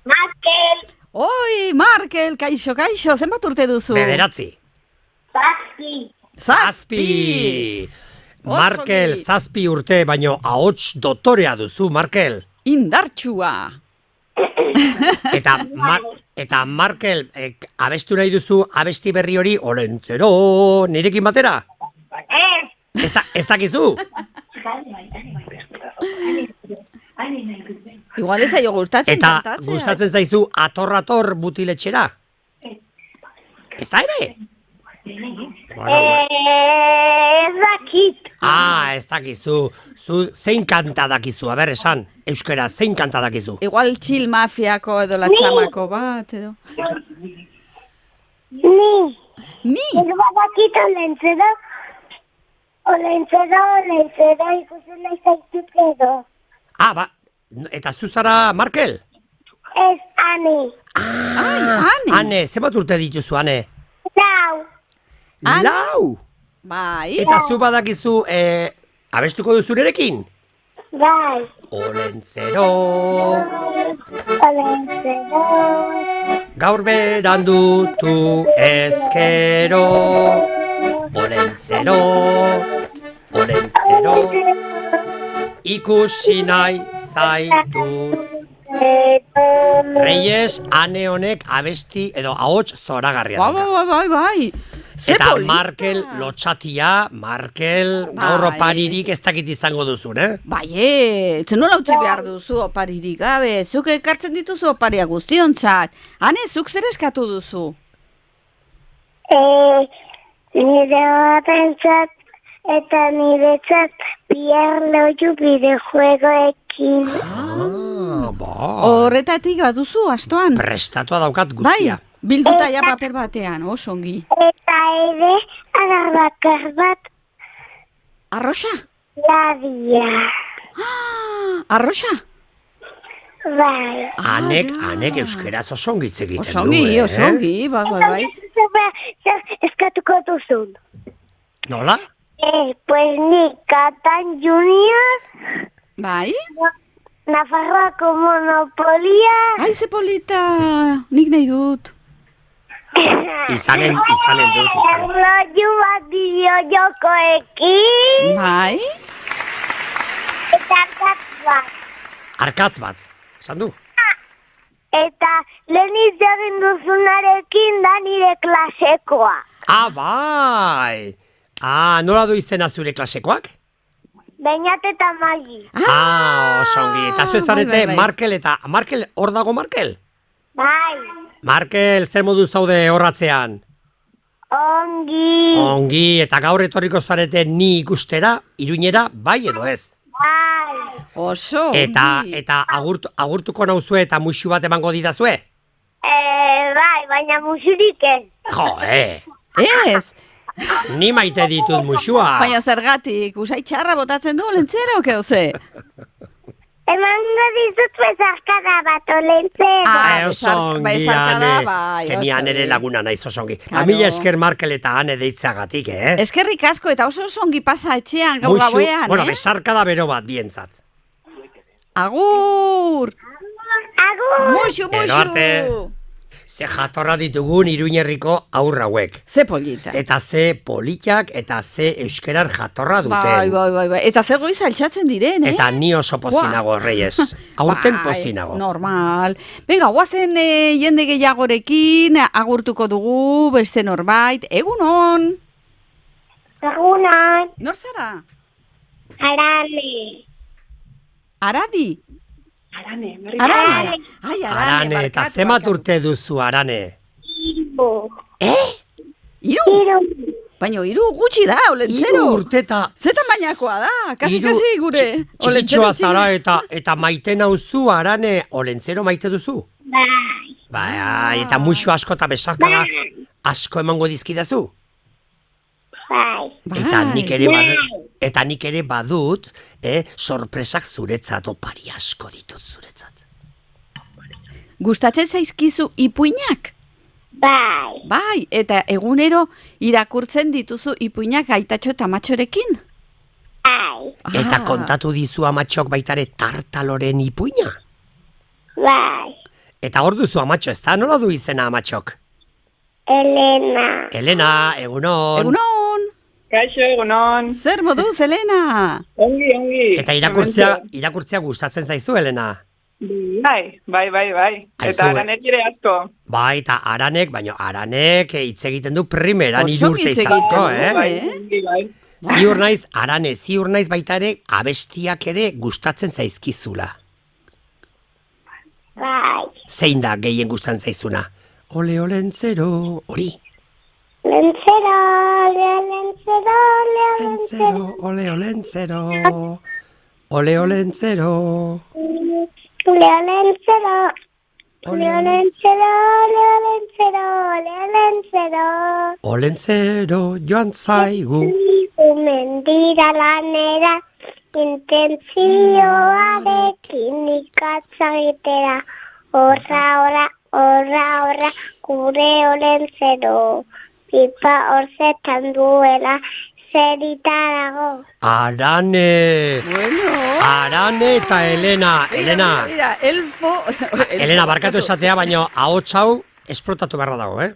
Markel. Oi, Markel, kaixo, zenbat urte duzu? 9. Zazpi! Markel, 7 urte, baino ahots dotorea duzu, Markel. Indartsua! Eta Markel, abestu nahi duzu abesti berri hori olentzero, nirekin batera? Ez dakizu? Igual ez aio gustatzen kantatzea. Eta gustatzen zaizu ator butiletxera? Ez da ere? Ez dakit. Ez dakizu. Zu zein kanta dakizu, aber esan. Euskara, zein kanta dakizu? Igual Chill Mafiako edo La Txamako bat, edo. Ni. Ez badakit olentzero. Olentzero, ikusen nahi zaitut edo. Eta zuzara, Markel? Ez, Ane. Ane. Ane, zebat urte dituzu, Ane? 4. 4? Bai. Eta zu badakizu, abestuko duzurerekin? Bai. Olentzero. Gaur berandutu ezkero. Olentzero. Ikusi nahi zaitut. Reyes, Ane honek abesti edo ahots zoragarria daka. Bai. Eta Markel lotxatia, Markel gaur oparirik ez dakit izango duzun, Bai, nola utzi behar duzu oparirik gabe, zuk ekartzen dituzu oparia guztiontzat. Ane, zuk zer eskatu duzu? Nire batentzat eta niretzat biarloju bidejuegoekin. Horretatik baduzu, astoan? Prestatua daukat guztia. Bai, bilduta ja paper batean, osongi. Eta ere, agar bakar bat. Arroxa? Ladia. Arroxa? Bai. Anek euskeraz osongitz egiten du, Osongi, bai. Eskatuko duzun. Nola? Pues ni Katan Junior. Bai? Nafarroako Monopolia. Ai, ze polita, nik nahi dut. Izanen dut. Erloju bat bideojokoekin. Bai? Eta arkatz bat, esan du. Eta leheniz egin duzunarekin da nire klasekoa. Bai! Nola du izena zure klasekoak? Beñat eta Magi. Osongi. Eta zu ezarete Markel eta... Markel, hor dago Markel? Bai. Markel, zer modu zaude horratzean? Ongi, eta gaur etorriko zarete ni ikustera, Iruñera, bai edo ez? Bai. Oso, Eta agurtuko nauzue eta musu bat emango didazue? Bai, baina musurik ez. Ez. Ni maite ditut musua. Baina zergatik, usai txarra botatzen du olentzero, keo ze? Emango dizut bezarkada bat olentzero. Osongi, Ane. Eskeni Anere laguna naiz osongi. Amila esker Markel eta Ane deitzagatik, Eskerrik asko eta oso osongi pasa etxean gaur gauean, Bueno, bezarkada bero bat bientzat. Agur! Agur! Muxu! ze jatorra ditugun Iruñerriko aurra hauek. Ze polita. Eta ze politak eta ze euskeran jatorra duten. Bai. Eta ze goiz altxatzen diren, eh? Eta ni oso pozinago, Reyes. Aurten pozinago. Normal. Venga, guazen jende gehiagorekin, agurtuko dugu, beste norbait. Egunon! Egunon! Nor zara? Arane. Aradi? Arane, Arane. Ai, Arane, eta zemat urte duzu, Arane? Iru. Iru? Baina iru gutxi da, olentzero. Iru urteta. Zetan bainakoa da, kasi gure. Txikitxoa zara eta maite nauzu, Arane, olentzero maite duzu? Bai, eta muixo asko eta besarkada asko emango dizkidazu? Bai. Eta nik ere badut, sorpresak zuretzat, opari asko ditut zuretzat. Gustatzen zaizkizu ipuinak? Bai. Bai, eta egunero irakurtzen dituzu ipuinak aitatxo eta amatxorekin? Bai. Eta kontatu dizu amatxok baitare tartaloren ipuina? Bai. Eta hor duzu amatxo, ez da? Nola du izena amatxok? Elena. Elena, egunon. Egunon. Kaixo, egunon. Zer moduz, Elena? Ongi. Eta irakurtzea gustatzen zaizu, Elena? Bai. Eta Aranek ere asko. Bai, eta Aranek hitz egiten du primeran urte izango, Bai. Ziur naiz baita ere abestiak ere gustatzen zaizkizula. Bai. Zein da gehien gustatzen zaizuna? Ole olentzero, hori. Lentzero. Ole olentzero. Ole olentzero. Olentzero joan zaigu. Mendira lanera, intentzioarekin ikatzagitera. Horra, gure olentzero. Pipa horzetan duela, zeritarago. Arane! Bueno. Arane eta Elena. Mira, elfo. Elena, barkatu esatea, baina ahots hau esplotatu beharra dago, Bai.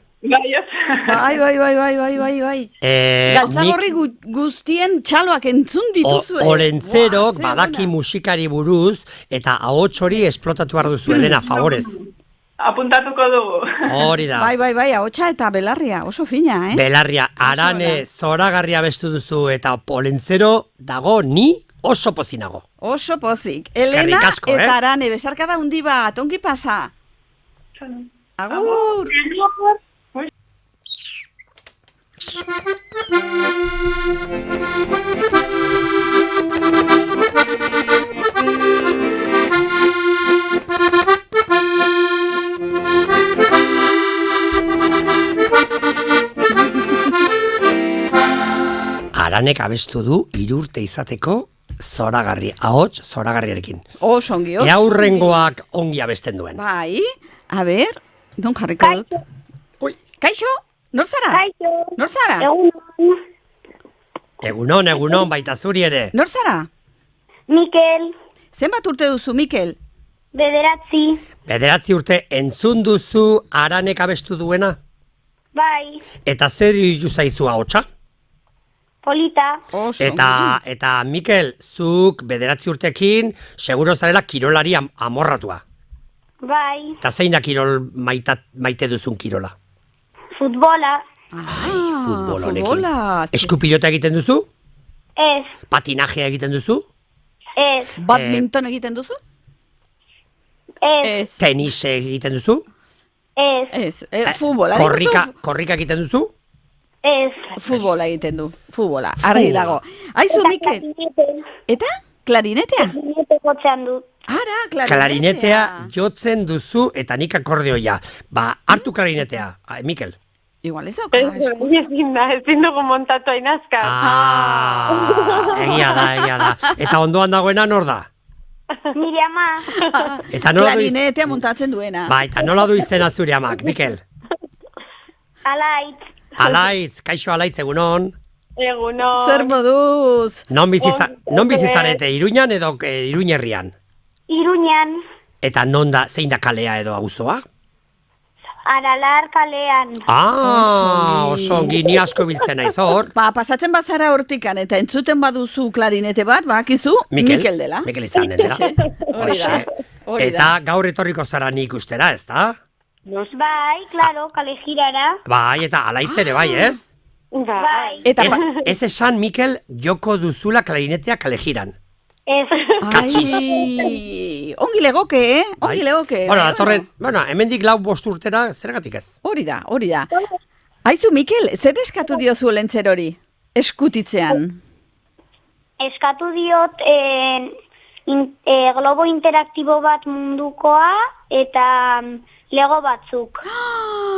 Galtzagorri guztien txaloak entzun dituzu. Olentzerok badaki musikari buruz eta ahots hori esplotatu behar duzu, Elena, favorez. Apuntatuko dugu. Hori da. Bai, ahotsa eta belarria, oso fina, Belarria, Arane, zoragarria bestu duzu eta Olentzero dago ni oso pozinago. Oso pozik. Elena asko, eta Arane, besarkada hundi bat, ongi pasa. Agur. Aranek abestu du 3 urte izateko zoragarri, ahots zoragarriarekin. Oso ongi. Ea hurrengoak ongi abesten duen. Bai, a ber, non jarriko dut. Kaixo, nor zara? Kaixo. Nor zara? Egunon, baita zuri ere. Nor zara? Mikel. Zenbat urte duzu, Mikel? 9. 9 urte entzun duzu Aranek abestu duena? Bai. Eta zer iruditu zaizu ahotsa? Polita. Eta Mikel, zuk 9 urtekin seguro zarela kirolari amorratua. Bai. Eta zein da kirol maite duzun kirola? Futbola. Futbola. Eskupilota egiten duzu? Ez. Patinajea egiten duzu? Ez. Badminton egiten duzu? Ez. Tenis egiten duzu? Ez. Futbola. Korrika egiten duzu? Ez. Futbola egiten du. Futbola. Argi dago. Aizu, Mikel. Eta? Klarinetea? Klarinete jotzean dut. Ara, klarinetea jotzen duzu eta nik akordeoia. Hartu klarinetea, Mikel. Igual ez dauka. Ezin dugu montatu ainazka. Egia da. Eta ondoan dagoena nor da? Nire ama. Klarinetea montatzen duena. Eta nola du izena zure amak, Mikel? Alaitz, kaixo Alaitz, egunon. Egunon. Zer moduz? Non bizi zarete, Iruñan edo Iruñerrian? Iruñan. Eta zein da kalea edo auzoa? Aralar kalean. Oso ongi, ni asko biltzen naiz hor. Pasatzen bazara hortikan eta entzuten baduzu klarinete bat, bakizu Mikel dela. Mikel izanen dela. Hori da. Eta gaur etorriko zara ni ikustera, ez da? Bai, klaro, kale girara. Bai, eta alaitz ere bai, ez? Bai. Ez esan, Mikel, joko duzula klarinetea kale giran. Ez. Ai, ongi legoke, Ongi legoke. Datorren, hemendik 4-5 urtera, zergatik ez? Hori da. Aizu, Mikel, zer eskatu diozu Olentzerori? Eskutitzean. Eskatu diot globo interaktibo bat mundukoa eta lego batzuk.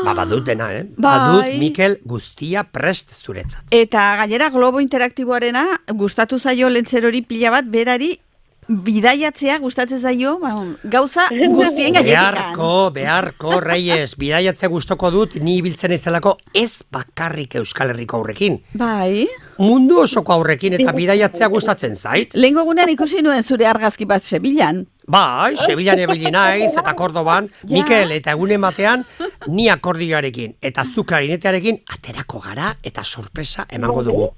Badut dena, Bai. Badut, Mikel, guztia prest zuretzat. Eta gainera globo interaktiboarena gustatu zaio Olentzerori pila bat berari bidaiatzea gustatzen zaio, gauza guztien gainetikan. Beharko, Reyes, bidaiatzea gustoko dut, ni ibiltzen izalako ez bakarrik Euskal Herriko aurrekin. Bai. Mundu osoko aurrekin eta bidaiatzea gustatzen zait. Lehengo egunean ikusi nuen zure argazki bat Sevillan. Bai, Sevillan ebili naiz eta Kordoban, Mikel eta egunen batean ni akordioarekin eta zu klarinetearekin aterako gara eta sorpresa emango dugu.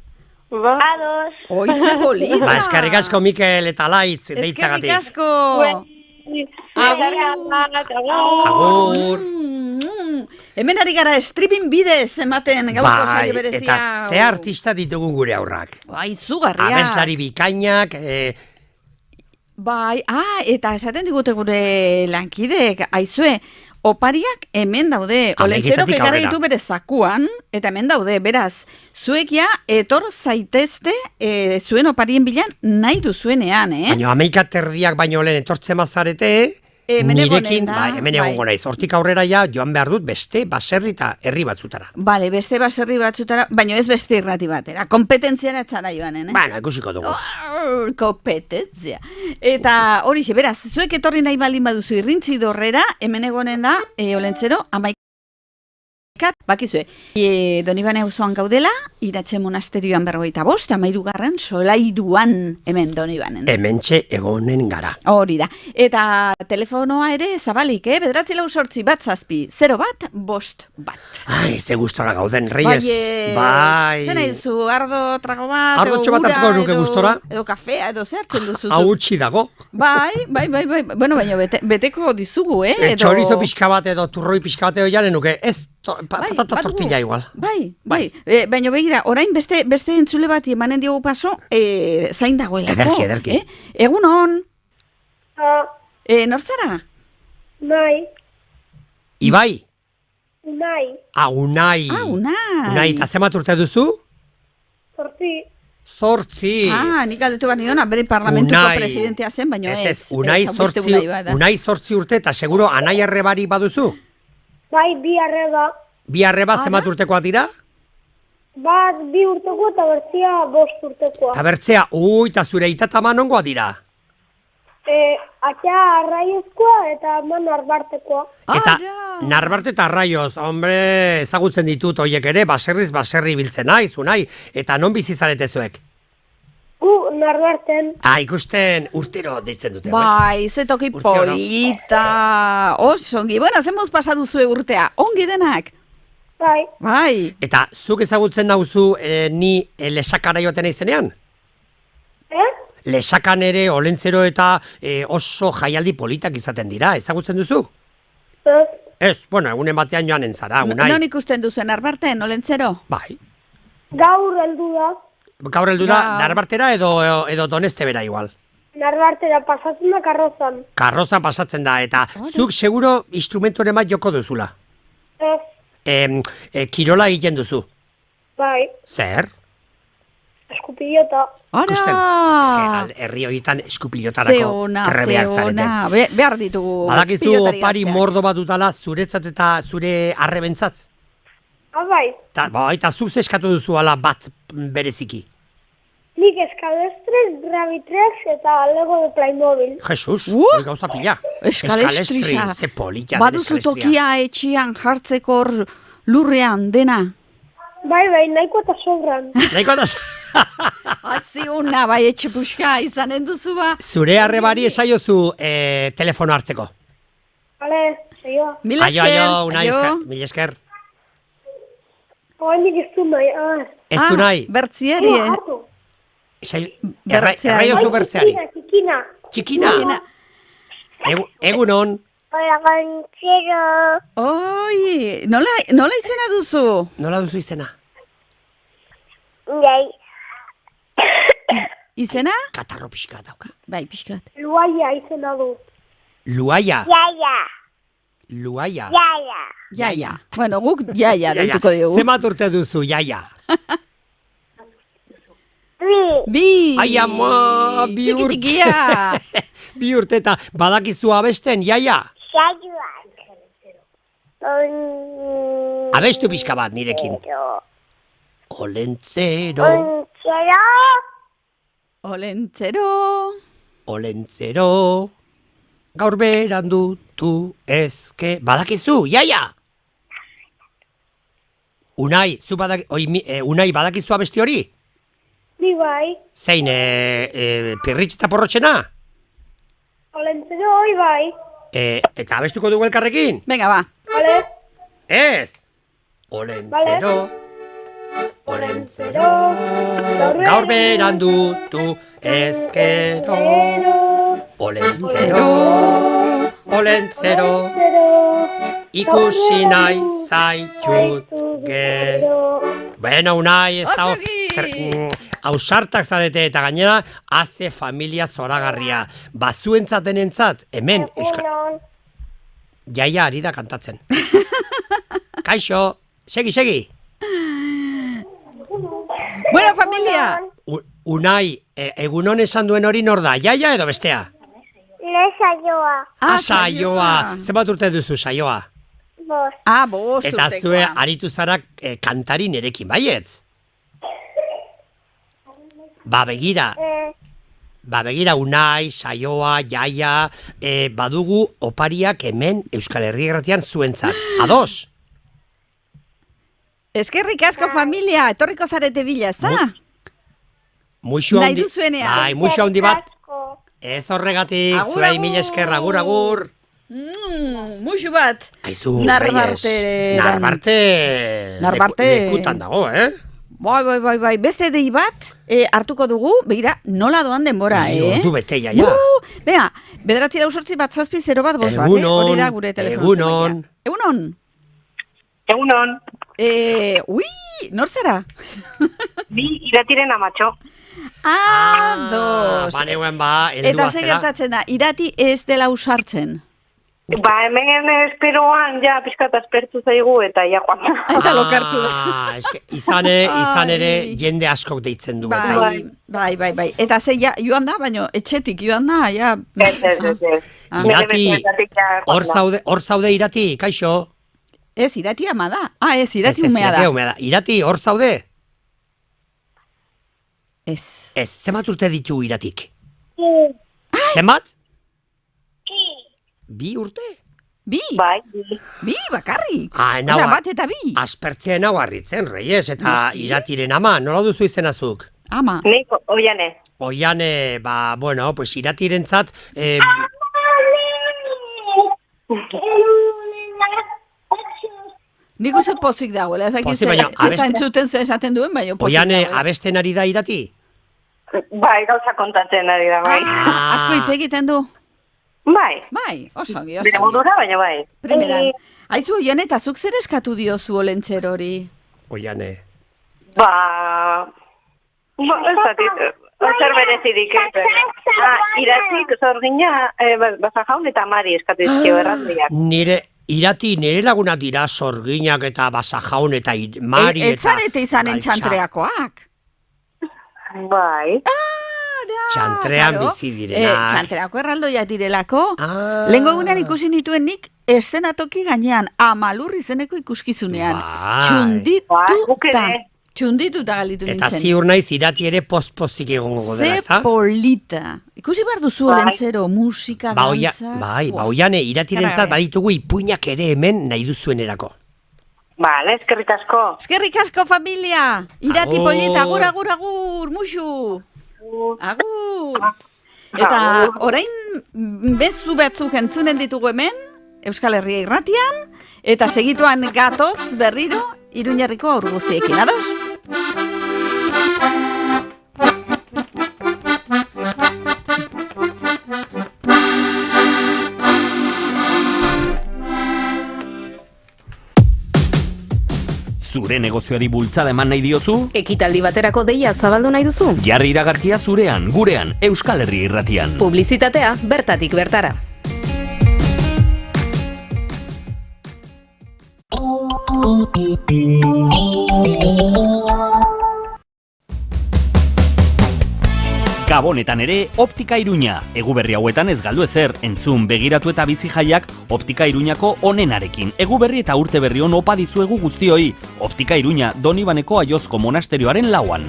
Ados. Oize polita. Eskerrik asko Mikel eta Laitz deitzagatik. Eskerrik asko. Agur. Hemen ari gara streaming bidez ematen gaurko saio berezia. Eta ze artista ditugu gure aurrak. Bai, zugarria. Abeslari bikainak. Bai, eta esaten digute gure lankideek, aizue, opariak hemen daude, Olentzerok ekarri ditu bere zakuan, eta hemen daude, beraz, zuekia etor zaitezte zuen oparien bilan nahi duzuenean, Baina 11 terdiak baino lehen etortzen mazarete, nirekin, hemen egongo naiz, hortik aurrera joan behar dut beste baserri eta herri batzutara. Bale, beste baserri batzutara, baina ez beste irrati batera, kompetentziara txara joanen, Baina, ikusiko dugu. Kompetentzia. Eta horixe, beraz, zuek etorri nahi baldin baduzu irrintzi dorrera, hemen egonen da, Olentzero, 11 bakizue, Donibane auzoan gaudela, Iratxe monasterioan 45, 13. solairuan hemen Donibanen. Hementxe egonen gara. Hori da. Eta telefonoa ere zabalik, 948-7 Ai, ze gustora gauden, Reyes. Bai. Zer nahi duzu, ardo trago bat, Ardotxo bat hartuko nuke gustora. Edo kafea, edo zertzen duzu. Hau utzi dago. Bai. Bueno, baina beteko dizugu, Txorizo pixka bat edo turroi pixka bat edo jaren nuke, ez patata tortilla igual. Bai. Baina begira, orain beste entzule bat emanen diogu paso, zain dagoelako. Ederki. Egunon. Nor zara? Unai. Ibai? Unai. Unai. Unai, eta zemat urte duzu? 8. Nik galdetu bat niona, bere parlamentuko presidentea zen, baina ez. Unai 8 urte, eta seguro anai arrebari baduzu? Bai, 2 arreba. 2 arreba zemat urtekoak dira? Bat 2 urteko eta bertzea 5 urtekoa. Eta bertzea, eta zure itatama nongoa dira? Atea arraiozkoa eta ama narbartekoa. Eta narbarte eta arraioz, hombre, ezagutzen ditut hoiek ere, baserri biltzen naiz, Unai, eta non bizi zarete zuek? Gu narbarten. Ikusten urtero deitzen dute. Bai, ze toki polita. Osongi, bueno, zemuz pasatu zue urtea, ongi denak? Bai. Eta zuk ezagutzen nauzu ni lesakara joaten aizenean? Lesakan ere, Olentzero eta oso jaialdi politak izaten dira, ezagutzen duzu? Ez, bueno, egunen batean joanen zara, Unai. Non ikusten duzen, Narbarten, Olentzero? Bai. Gaur heldu da. Gaur heldu da, Narbartera edo Doneste bera igual? Narbartera pasatzen da karrozan. Karrozan pasatzen da, eta zuk seguro instrumenturen bat joko duzula? Ez. Kirola egiten duzu? Bai. Zer? Eskupilota. Ikusten, herri horietan eskupilotarako trebeak zarete. Behar ditugu. Badakizu opari mordo bat dutala zuretzat eta zure arrebentzat? Bai. Eta zuk eskatu duzu ala bat bereziki? Nik eskalestres, gravitrex eta Lego de Playmobil. Jesus, gauza pila. Eskalestria. Ze polita. Baduzu tokia etxian jartzeko lurrean dena. Bai, nahiko eta sobran. Nahiko eta Aziuna, bai, etxe puxka izanen duzu ba. Zure arrebari esaiozu telefono hartzeko. Bale, Mila esker. Aio, Unai, mila esker. Oainik ez du nahi, Ez du nahi? Bertziari, Erraiozu bertzeari. Txikina. Txikina. Egunon. Hola, gontzero. Oi, nola izena duzu? Nola duzu izena? Jai. Izena? Katarro pixka dauka. Bai, pixkat. Luaia izena du. Luaia. Jaia. Luaia. Jaia. Bueno, guk jaia deituko diogu. Zemat urte duzu, jaia? Bi. Ai, ama, bi urte. Txikia. Bi urte eta badakizu abesten, jaia? Saioak. Abestu pixka bat nirekin. Olentzero. Olentzero. Gaur beran dutu ezke. Badakizu, jaia? Unai, Unai, badakizu abesti hori? Bi bai. Zein, pirritx eta porrotxena? Olentzero hoi bai. Eta abestuko dugu elkarrekin? Venga, ba. Vale. Ez! Olentzero. Olentzero. Gaur beran dutu ezkero. Olentzero. Olentzero. Ikusi nahi zaitut gero. Bueno, Unai, ez da... Ausartak zarete eta gainera, haze familia zoragarria. Bazuentzatenentzat, hemen, Euskal... Jaia ari da kantatzen. Kaixo, segi. Bueno, familia! Unai, egunon esan duen hori nor da, jaia edo bestea? Saioa. Saioa. Zenbat urte duzu, saioa? Bost. Bost eta zue aritu zara kantari nerekin, baietz? Begira, Unai, saioa, jaia, badugu opariak hemen Euskal Herri Irratian zuentzat. Ados? Eskerrik asko familia, etorriko zarete bila, za? Muixu handi. Nahi duzuenean. Bai, muixu handi bat. Ez horregatik, zuei mila esker, agur. Muixu bat. Aizu, Narbarte. Lekutan dago, Bai, beste dei bat hartuko dugu, begira, nola doan denbora, Ordu bete, jaia. Bea, 948 bat 7 bat 5 bat, hori da gure telefono. Egunon. Nor zara? Bi iratiren amatxo. Ados. Baneuen ba, eldua eta ze gertatzen da, irati ez dela usartzen. Hemen esperoan, ja, pixkat aspertu zaigu, eta ja, joan. Eta lokartu da. Izan ere, jende askok deitzen du. Bai. Eta ze joan da, baina etxetik joan da, ja. Ez. Irati, hor zaude irati, kaixo? Ez, irati ama da. Ez, irati umea da. Irati, hor zaude? Ez. Zemat urte ditu iratik? Zemat? Bi urte? Bi? Bai. Bi, bakarrik. Osea, bat eta bi. Aspertzea nau harritzen, Reyes, eta iratiren ama, nola duzu izenazuk? Ama. Nik, Oiane. Oiane, bueno, pues iratirentzat... Nik uste pozik dagoela, ez da entzuten zen esaten duen, baina pozik dagoela. Oiane, abesten ari da irati? Bai, gauza kontatzen ari da, bai. Asko hitz egiten du? Bai, osongi. Bere modura, baina bai. Primeran. Aizu, Oiane, eta zuk zer eskatu diozu olentzer hori? Oiane. Ez zatit, zer berezirik. Iratik, zorgina, Basajaun eta Mari eskatu dizkio errandiak. Nire laguna dira Sorginak eta Basajaun eta Mari eta... Etzarete izanen txantreakoak? Bai. Txantrean bizi direnak. Txantreako erraldoiak direlako. Lehengo egunean ikusi nituen nik eszenatoki gainean, Amalur izeneko ikuskizunean. Txundituta galditu nintzen. Eta ziur naiz irati ere pozik egongo dela, ezta? Ze polita. Ikusi behar duzu olentzero, musika, dantza. Bai, Oiane, iratirentzat baditugu ipuinak ere hemen nahi duzuenerako. Bale, eskerrik asko. Eskerrik asko, familia. Irati polita, agur, muxu. Agur! Eta orain bezu batzuk entzunen ditugu hemen, Euskal Herria Irratian, eta segituan gatoz berriro Iruñerriko haur guztiekin, ados? Zure negozioari bultzada eman nahi diozu? Ekitaldi baterako deia zabaldu nahi duzu? Jarri iragarkia zurean, gurean, Euskal Herria Irratian. Publizitatea bertatik bertara. Gabonetan ere, Optika Iruña. Eguberri hauetan ez galdu ezer, entzun, begiratu eta bizi jaiak Optika Iruñako onenarekin. Eguberri eta urte berri on opa dizuegu guztioi. Optika Iruña, Donibaneko Aiozko monasterioaren lauan.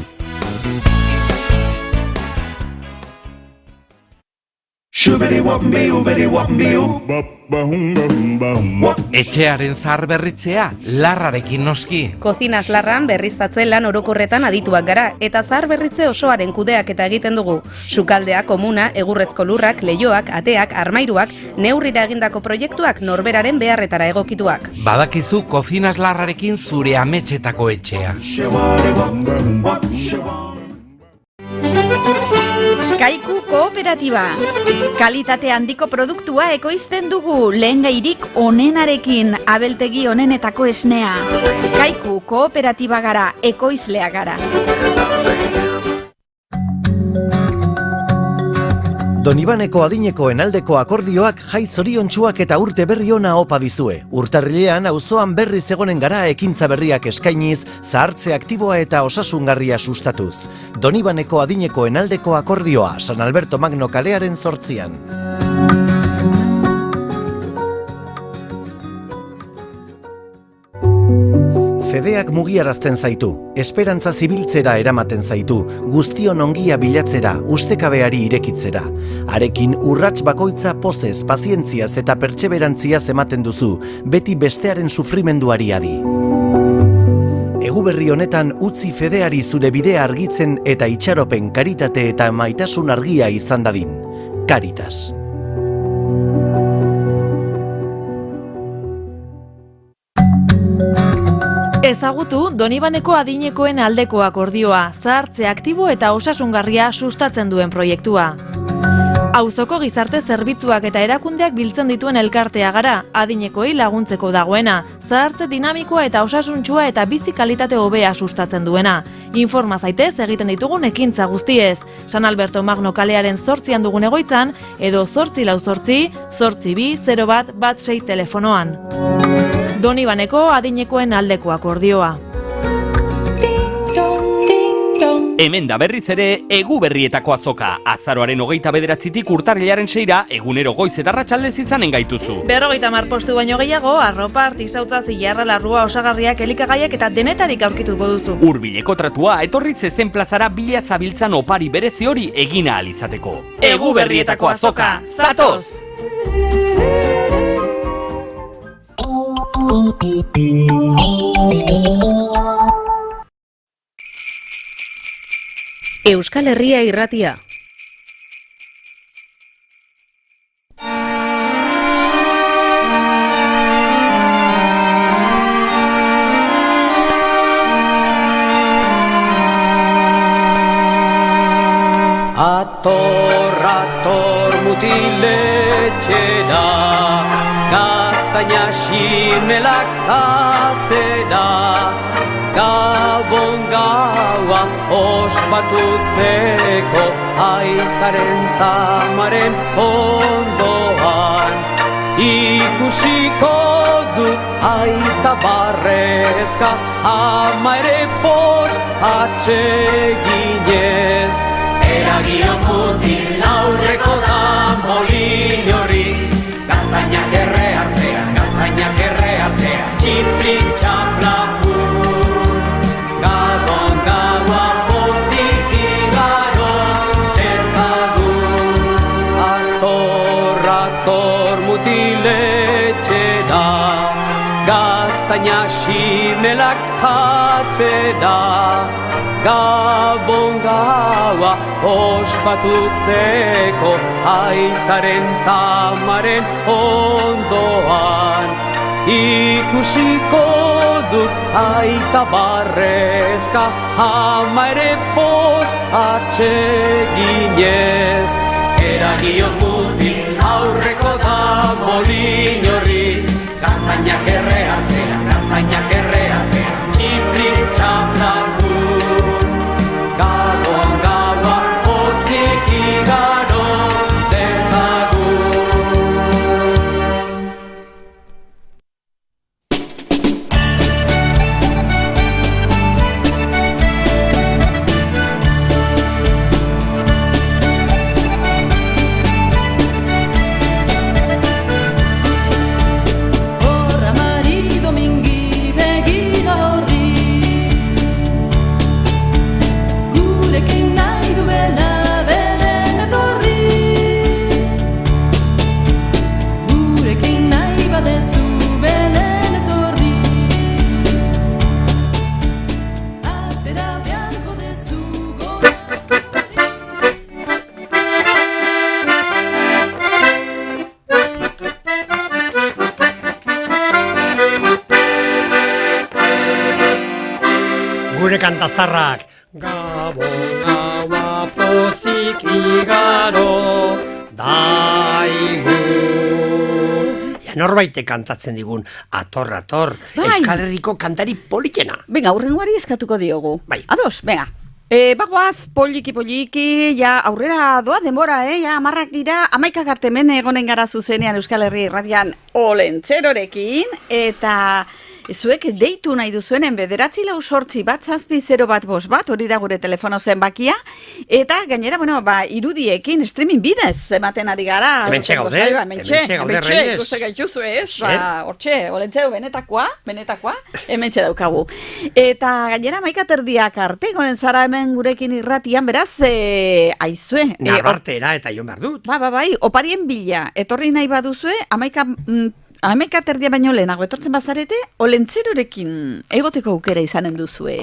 Etxearen zaharberritzea, larrarekin noski. Kozinas larran berriztatze lan orokorretan adituak gara, eta zaharberritze osoaren kudeaketa egiten dugu. Sukaldea, komuna, egurrezko lurrak, leihoak, ateak, armairuak, neurrira egindako proiektuak norberaren beharretara egokituak. Badakizu kozinas larrarekin zure ametxetako etxea. Kaiku Kooperatiba. Kalitate handiko produktua ekoizten dugu, lehengairik onenarekin, abeltegi onenetako esnea. Kaiku Kooperatiba gara, ekoizlea gara. Donibaneko adinekoen aldeko akordioak jai zoriontsuak eta urte berri ona opa dizue. Urtarrilean auzoan berriz egonen gara ekintza berriak eskainiz, zahartze aktiboa eta osasungarria sustatuz. Donibaneko adinekoen aldeko akordioa, San Alberto Magno kalearen 8an. Fedeak mugiarazten zaitu, esperantza zibiltzera eramaten zaitu, guztion ongia bilatzera, ustekabeari irekitzera. Arekin urrats bakoitza pozez, pazientziaz eta pertseberantziaz ematen duzu, beti bestearen sufrimenduari adi. Eguberri honetan utzi Fedeari zure bidea argitzen eta itxaropen, karitate eta maitasun argia izan dadin. Caritas. Ezagutu Donibaneko adinekoen aldeko akordioa, zahartze aktibo eta osasungarria sustatzen duen proiektua. Auzoko gizarte zerbitzuak eta erakundeak biltzen dituen elkartea gara, adinekoei laguntzeko dagoena, zahartze dinamikoa eta osasuntsua eta bizi kalitate hobea sustatzen duena. Informa zaitez egiten ditugun ekintza guztiez, San Alberto Magno kalearen 8an dugun egoitzan, edo 848 82 01 16 telefonoan. Donibaneko adinekoen aldeko akordioa. Hemen da berriz ere, Eguberrietako azoka. Azaroaren 29tik urtarrilaren 6ra, egunero goiz eta arratsaldez izanen gaituzu. 50 postu baino gehiago, arropa, artisautza, zilarra, larrua, osagarriak, elikagaiak eta denetarik aurkituko duzu. Hurbileko tratua, etorri zezen plazara bila zabiltzan opari berezi hori egina alizateko. Eguberrietako azoka, zatoz! Euskal Herria Irratia. Ator mutiletxera, gaztaina ximelak jatera, Gabon gaua ospatutzeko aitaren tamaren ondoan. Ikusiko dut aita barrezka, ama ere poz atseginez. Eragion mutil aurreko da molin hori, gaztainak erre artean, txinplin txaplapun. Gabon gaua pozik igaro ezagun. Ator mutiletxera, gaztaina ximelak jatera. Gabon gaua ospatutzeko aitaren tamaren ondoan. Ikusiko dut aita barrezka, ama ere poz atseginez. Eragion mutin aurreko da molin horri, gaztainak erreatea, txipli txaplagun. Gabon gaua pozik igaro dezagun. Horra Mari Domingi begira horri, gurekin nahi duela Belen etorri. Gurekin nahi badezu Belen etorri, atera beharko dezu Gure kantazarrak. Gabon gaua pozik igaro daigun. Norbaitek kantatzen digun ator, Bai. Euskal Herriko kantari politena. Venga, aurrengoari eskatuko diogu. Bai. Ados, venga. Bagoaz, poliki, ja aurrera doa denbora, ja amarrak dira, 11 arte hemen egonen gara zuzenean Euskal Herri Irratian Olentzerorekin, eta zuek deitu nahi duzuenen 9480801 hori da gure telefono zenbakia, eta gainera, irudiekin streaming bidez ematen ari gara. Hementxe gaude, Reyes. Ikusten gaituzu ez, hortxe, Olentzero benetakoa, hementxe daukagu. Eta gainera 11:30 arte gonen zara hemen gurekin irratian, beraz, aizue. Nabartera eta jo behar dut. Bai, oparien bila, etorri nahi baduzue, 11:30 baino lehenago etortzen bazarete, Olentzerorekin egoteko aukera izanen duzue.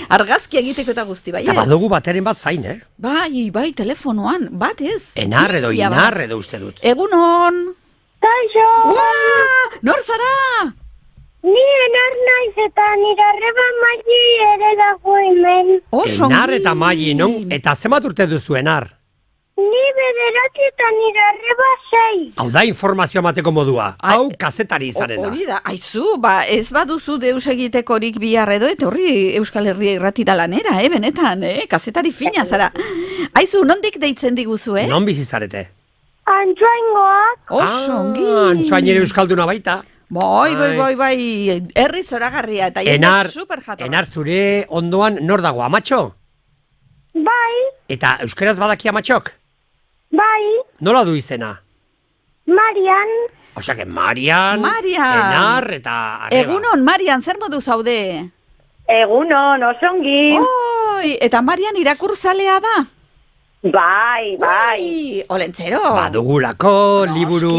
Argazki egiteko eta guzti, bai ez? Eta badugu bateren bat zain, Bai, telefonoan, bat ez? Inar edo uste dut. Egunon! Kaixo! Nor zara? Ni Enar naiz eta nire arreba Magi ere dago hemen. Enar eta Magi, non? Eta zemat urte duzu, Enar? Ni 9 eta nire arreba 6. Hau da informazioa emateko modua. Hau kazetari izanen da. Hori da, aizu, ez baduzu deus egitekorik bihar edo, eta horri Euskal Herria Irratira lanera, benetan, kazetari fina zara. Aizu, nondik deitzen diguzu, Non bizi zarete? Antxoaingoak. Oso, ongi. Antxoain ere euskalduna baita. Bai, herri zoragarria, eta jende super jatorra. Enar, zure ondoan nor dago, amatxo? Bai. Eta euskaraz badaki amatxok? Bai. Nola du izena? Marian. Osea, Marian, Enar eta Arreba. Egunon, Marian, zer modu zaude? Egunon, osongi. Oi, eta Marian irakurzalea da? Bai. Olentzero. Badugulako liburu,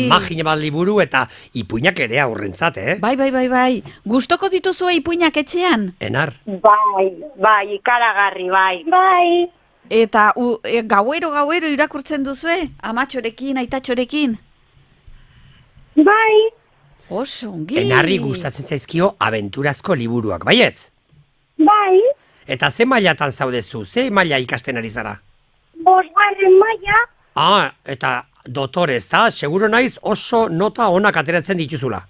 magine bat liburu eta ipuinak ere aurrentzat, Bai. Gustoko dituzue ipuinak etxean? Enar. Bai, ikaragarri, bai. Bai. Eta gauero irakurtzen duzue? Amatxorekin, aitatxorekin? Bai. Oso, ongi. Enarri gustatzen zaizkio abenturazko liburuak, baietz? Bai. Eta ze mailatan zaudezu, ze maila ikasten ari zara? 5. maila. Eta dotorez, da, seguro naiz oso nota onak ateratzen dituzula.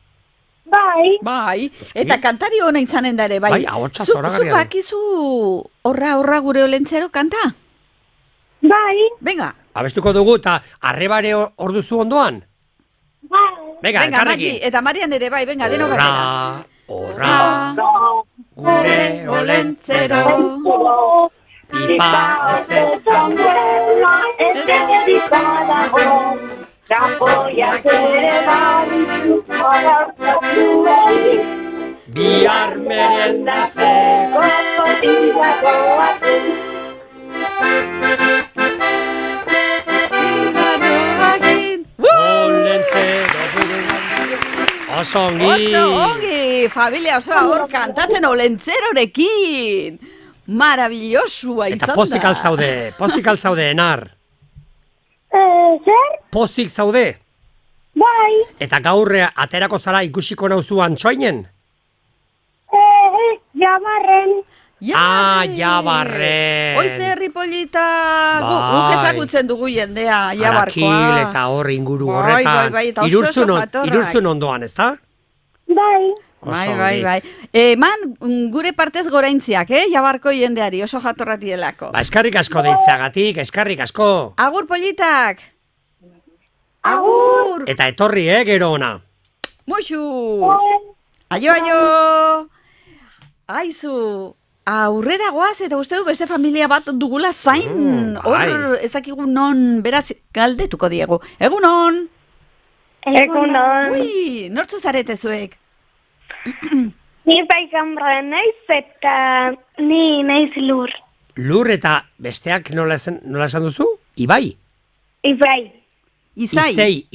Bai, eta kantari hona izanen da ere, bai. Bai, ahotsa zoragarria. Zu bakizu horra gure Olentzero kanta? Bai. Venga. Abestuko dugu eta Arrebare hor duzu ondoan? Bai. Venga, elkarrekin. Eta Marian ere, bai, venga, deno batera. Horra, gure Olentzero, pipa otzetan dela, etxetan dago, trapoiak ere baritu, horatzatu bai. Bihar merendatzeko Kotirako atu. Oso ongi! Familia osoa hor kantatzen Olentzerorekin! Maravilosua izan da. Eta pozik alzaude, Enar. Zer? Pozik zaude. Bai. Eta gaurre aterako zara ikusiko nauzu Antsoainen? Jabarren. Jabarren. Oiz herri polita, guk ezagutzen dugu jendea, Jabarkoa. Arakil eta hor inguru horretan. Bai, Irurtzun ondoan, ezta? Bai. Bai. Eman gure partez goraintziak, Jabarko jendeari, oso jatorratielako. Eskarrik asko deitzeagatik, eskarrik asko. Agur politak. Agur. Eta etorri, gero ona. Muxu. Aio. Aizu. Aurrera goaz eta uste du beste familia bat dugula zain. Hor ezakigu non, beraz galdetuko diegu. Egunon. Ui, nortzu zarete zuek? Ni Baikamra naiz eta ni naiz Lur. Lur eta besteak nola esan duzu? Ibai? Ibai. Izei.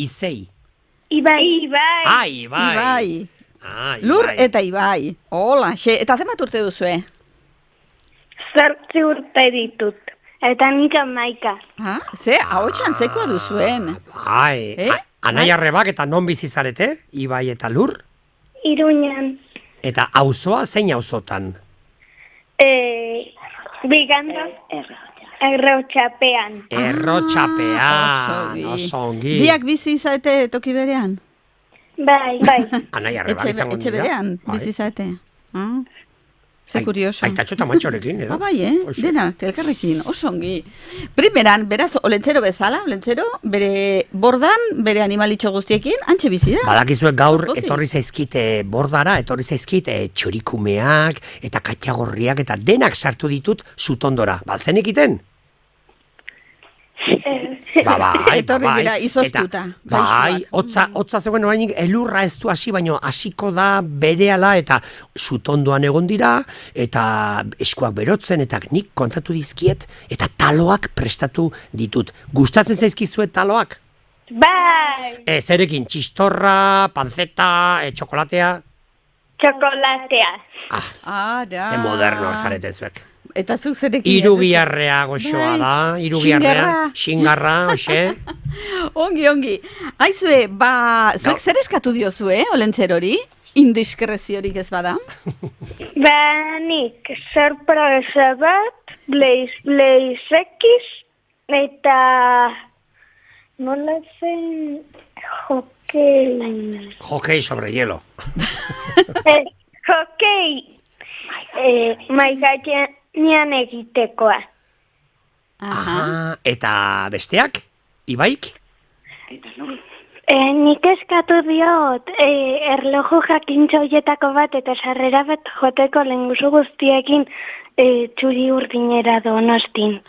Ibai. Lur eta Ibai. Hola, eta zenbat urte duzue? 8 urte ditut. Eta nik 11. Ze, ahotsa antzekoa duzuen. Bai, anai arrebak eta non bizi zarete? Ibai eta Lur? Iruñan. Eta auzoa zein auzotan? Biganda. Errotxapean. Oso ongi. Biak bizi zaete toki berean? Bai. Anai arrebak izango dira. Etxe berean bizi zaete. Ze kurioso. Aitatxo eta matxorekin, edo? Bai, denak, elkarrekin, oso ongi. Primeran, beraz, olentzero bezala, bere bordan, bere animalitxo guztiekin, antxe bizi da. Badakizuek gaur etorri zaizkite bordara, etorri zaizkite txorikumeak eta katxagorriak eta denak sartu ditut zutondora. Zenekiten? Etorri dira, izoztuta. Bai, hotza zegoen orainik elurra ez du hasi, baino hasiko da berehala eta zutondoan egon dira, eta eskuak berotzen, eta nik kontatu dizkiet, eta taloak prestatu ditut. Gustatzen zaizkizuet taloak? Bai. Zerekin, txistorra, panceta, txokolatea? Txokolatea. Ze modernoak zarete zuek. Eta zuk zerekin... Irugiarrea goxoa da, xingarra, hoxe. Ongi. Aizue, zuek zer eskatu diozue, olentzerori? Indiskreziorik ez bada? Nik sorpresa bat, bleizekiz, eta... Nola zen... Hokei sobre hielo. Hokei... Maigainean egitekoa. Eta besteak? Ibaik? Nik eskatu diot erloju jakintxoietako bat eta sarrera bat joteko lehenguzu guztiekin txuri urdinera Donostin.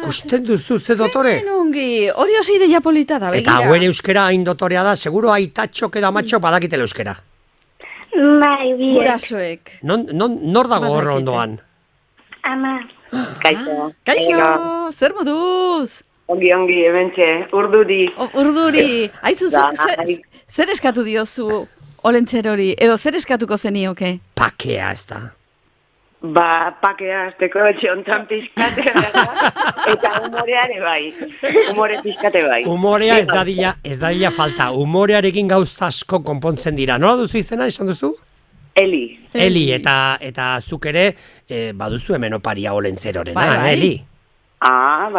Kusten duzu ze dotore? Zein ongi, hori oso ideia polita da, begira. Eta hauen euskera hain dotorea da, seguro aitatxok edo amatxok badakitela euskera. Bai, biek. Gurasoek. Nor dago horro ondoan? Ama. Kaixo, zer moduz? Ongi, hementxe, urduri. Aizu, zer eskatu diozu olentzerori, edo zer eskatuko zenioke? Pakea, ez da. Pakea, azteko txontan pizkate, eta humoreare bai. Humore pizkate bai. Humorea ez dadila falta. Humorearekin gauza asko konpontzen dira. Nola duzu izena, esan duzu? Eli, eta zuk ere baduzu hemen oparia olentzerorena, Eli?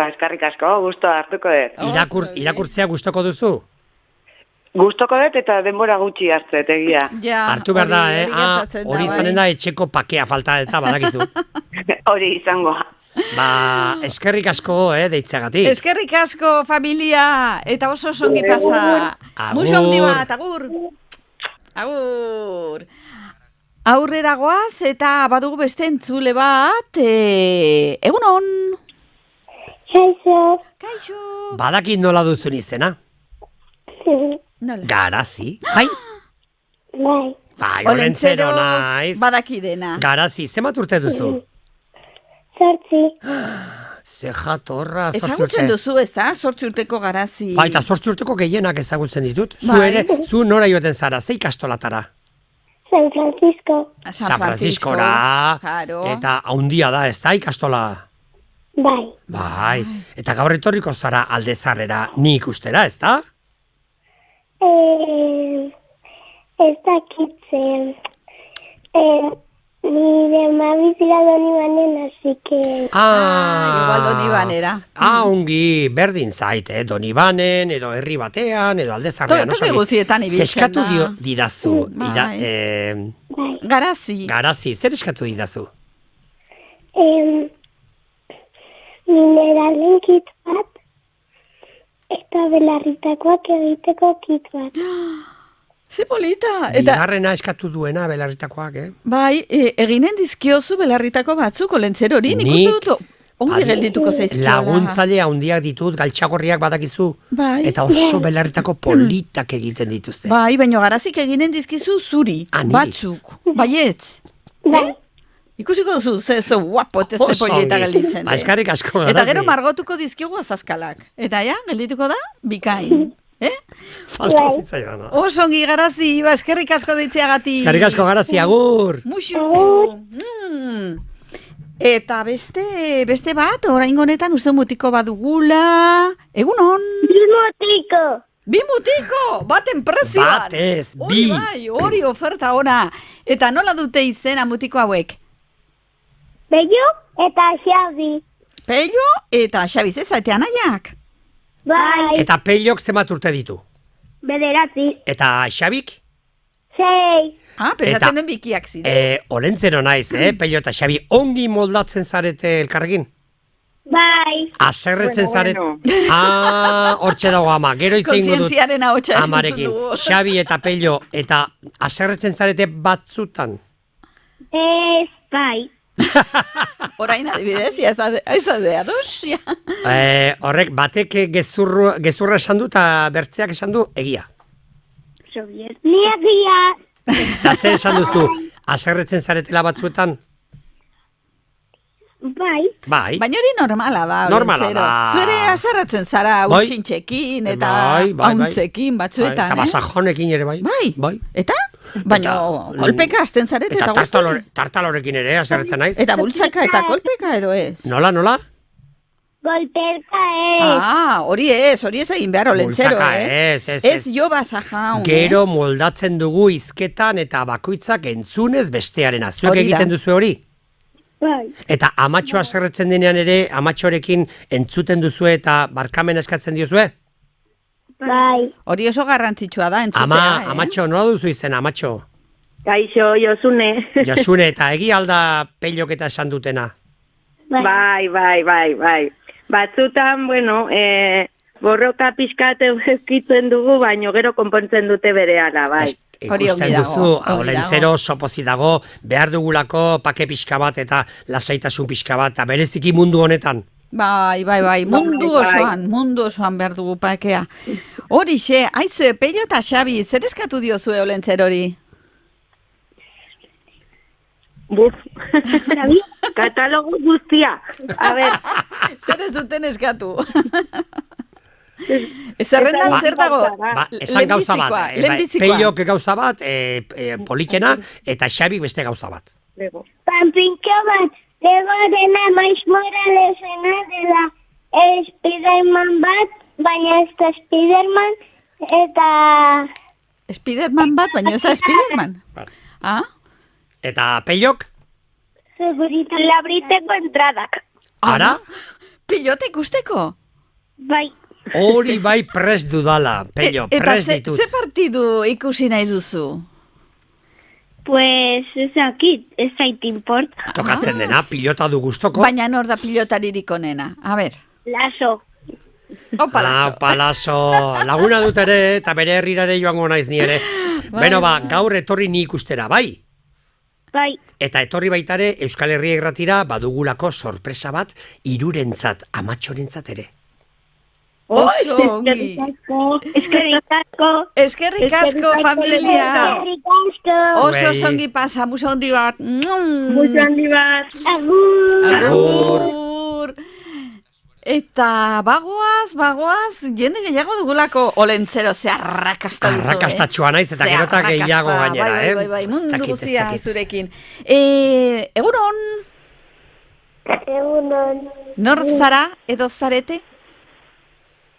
Eskarrik asko, gusto hartuko dut. Irakurtzea gustoko duzu? Gustoko dut eta denbora gutxi hartzet egia. Hartu behar da, hori izanen da etxeko pakea falta eta badakizu. Hori izango. Eskerrik asko, deitzeagatik. Eskerrik asko, familia, eta oso songi pasa. Muso handi bat, agur. Aurrera goaz eta badugu beste entzule bat, egunon. Kaixo. Badakit nola duzun izena? Garazi, bai? Bai, olentzero naiz. Badakidena. Garazi, zemat urte duzu? 8. Ze jatorra, 8 urte. Ezagutzen duzu, ez da? 8 urteko Garazi. Bai, eta 8 urteko gehienak ezagutzen ditut. Zu ere, zu nora joeten zara, ze ikastolatara? San Francisco. San Franciscora. Claro. Eta haundia da, ez da ikastola? Bai. Bai. Eta gaur etorriko zara Aldezarrera ni ikustera, ez da? Ez dakitzen. Nire mabizira Donibanen, así que... igual Donibanera. Ongi, berdin zait, Donibanen, edo herri batean, edo Aldezarrean. Toki guztietan ibiltzen da. Zeskatu didazu. Garazi. Garazi, zer eskatu didazu? Mineralen kit bat, eta belarritakoak egiteko kit bat. Ze polita! Bigarrena eskatu duena belarritakoak, Bai, eginen dizkiozu belarritako batzuk olentzerori, nik uste dut ongi geldituko zaizkiola. Laguntzaile handiak ditut, galtxagorriak badakizu. Bai. Eta oso belarritako politak egiten dituzte. Bai, baino garazik eginen dizkizu zuri, batzuk, baietz. Bai. Ikusiko duzu, ze guapo, eta ze polita gelditzen. Eskarrik asko garazi. Eta gero margotuko dizkigu azazkalak. Eta geldituko da, bikain. Falta zitzaidan. Oso ongi Garazi, eskerrik asko deitzeagatik. Eskerrik asko Garazi, agur. Muxu. Eta beste bat, oraingo honetan uste mutiko badugula. Egunon? Bi mutiko, baten prezioan. Batez, bi. Hori oferta ona. Eta nola dute izena mutiko hauek? Pello eta Xabi. Pello eta Xabi, zezatean aiak? Bai. Eta Pellok zenbat urte ditu? 9. Eta Xabik? 6. Pensatzen nuen bikiak zide. Olentzero naiz, Pello eta Xabi ongi moldatzen zarete elkarrekin? Bai. Aserretzen zarete? Hortxe dago ama, gero itzingo dut amarekin. Xabi eta Pello, eta aserretzen zarete batzutan? Ez, bai. Orain adibidez, ez da ados. Horrek, batek gezurra esan du eta bertzeak esan du egia. Ni egia. Eta zer esan duzu, aserretzen zaretela batzuetan? Bai. Baina hori normala da. Normala da. Zuere aserretzen zara utxintxekin eta hauntzekin batzuetan. Eta basajonekin ere bai. Bai. Eta? Baina kolpeka hasten zarete eta tartalorekin ere aserretzen naiz. Eta bultzaka eta kolpeka edo ez? Nola? Golpeka ez. Hori ez egin behar olentzero, Ez jo basajaun. Gero moldatzen dugu hizketan eta bakoitzak entzunez bestearena. Zuek egiten duzu hori? Bai. Eta amatxoa aserretzen denean ere, amatxorekin entzuten duzu eta barkamen eskatzen diozue? Bai. Hori oso garrantzitsua da entzutea. Amatxo, nola duzu izena, amatxo? Kaixo, Josune. Josune, eta egi alda Pellok eta esan dutena? Bai. Batzutan, borroka pixkate ezkitzen dugu, baino gero konpontzen dute berehala, bai. Ikusten duzu, olentzero sopozi dago, behar dugulako pake pixka bat eta lasaitasun pixka bat, eta bereziki mundu honetan. Bai, mundu osoan behar dugu pakea. Horixe, aizue, Pello eta Xabi, zer eskatu diozue olentzerori? Katalogo guztia. A ber. Zer ez duten eskatu? Zerrendan zer dago? Esan gauza bat. Pellok gauza bat, politena, eta Xabi beste gauza bat. Pampinko bat, lego dena Maiz Moralesena dela Spiderman bat, baina ez da Spiderman, eta... Spiderman bat, baina ez da Spiderman? Eta Pellok? Segurito labriteko entradak. Ara? Pillote ikusteko? Bai. Hori bai prest dudala, Pello, prest ditut. Eta ze partidu ikusi nahi duzu? Pues, ezakit, ez zait import. Tokatzen dena, pilota du gustoko. Baina nor da pilotaririk onena, a ber. Laso. Opa Laso. Laguna dut ere, eta bere herrirare joango naiz ni ere. Beno gaur etorri ni ikustera, bai? Bai. Eta etorri baitare Euskal Herria Irratira badugulako sorpresa bat irurentzat, amatxorentzat ere. Oso ongi. Eskerrik asko, familia. Oso ongi pasa, muso handi bat. Muso handi bat. Agur. Eta bagoaz, jende gehiago dugulako olentzero, ze arrakasta duzu, Arrakastatxua naiz eta gero eta gehiago gainera, Bai, mundu guzia zurekin. Egunon? Egunon. Nor zara edo zarete?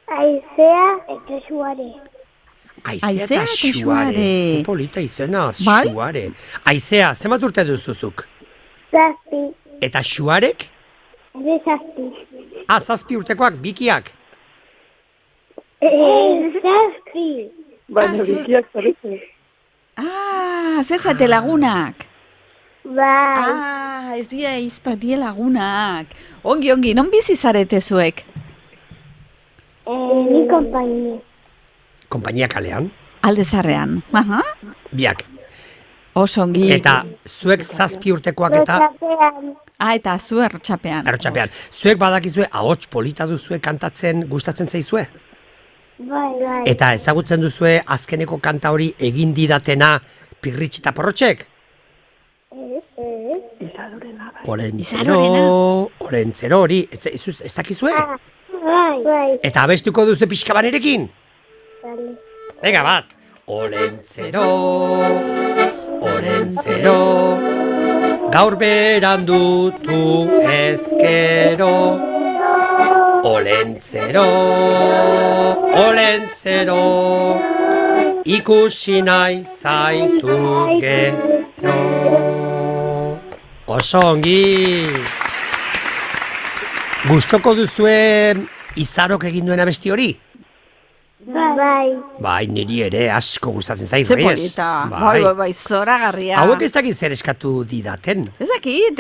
Aizea eta Xuare. Aizea eta Xuare. Ze polita izena, Xuare. Aizea, zemat urte duzuzuk? 7. Eta Xuarek? 7. Zazpi urtekoak, bikiak? 7. Baina bikiak zarete. Zezate lagunak. Bai. Ez dira izpatie lagunak. Ongi, non bizi zarete zuek? Ni konpainia. Konpainia kalean? Aldezarrean. Biak. Oso ongi. Eta zuek 7 urtekoak eta... Eta zu errotxapean. Errotxapean. Zuek badakizue, ahots polita duzue kantatzen gustatzen zaizue? Bai. Eta ezagutzen duzue azkeneko kanta hori egin didatena Pirritx eta Porrotxek? Olentzero hori, ez dakizue? Bai. Eta abestuko duzu pixka banerekin? Venga, bat. Olentzero, gaur berandutu ezkero. Olentzero, ikusi nahi zaitut gero. Oso ongi! Gustoko duzue Izarok egin duen abesti hori? Bai. Bai, niri ere asko gustatzen zaiz, Ze polita. Bai, zoragarria. Hauek ez dakit zer eskatu didaten. Ez dakit,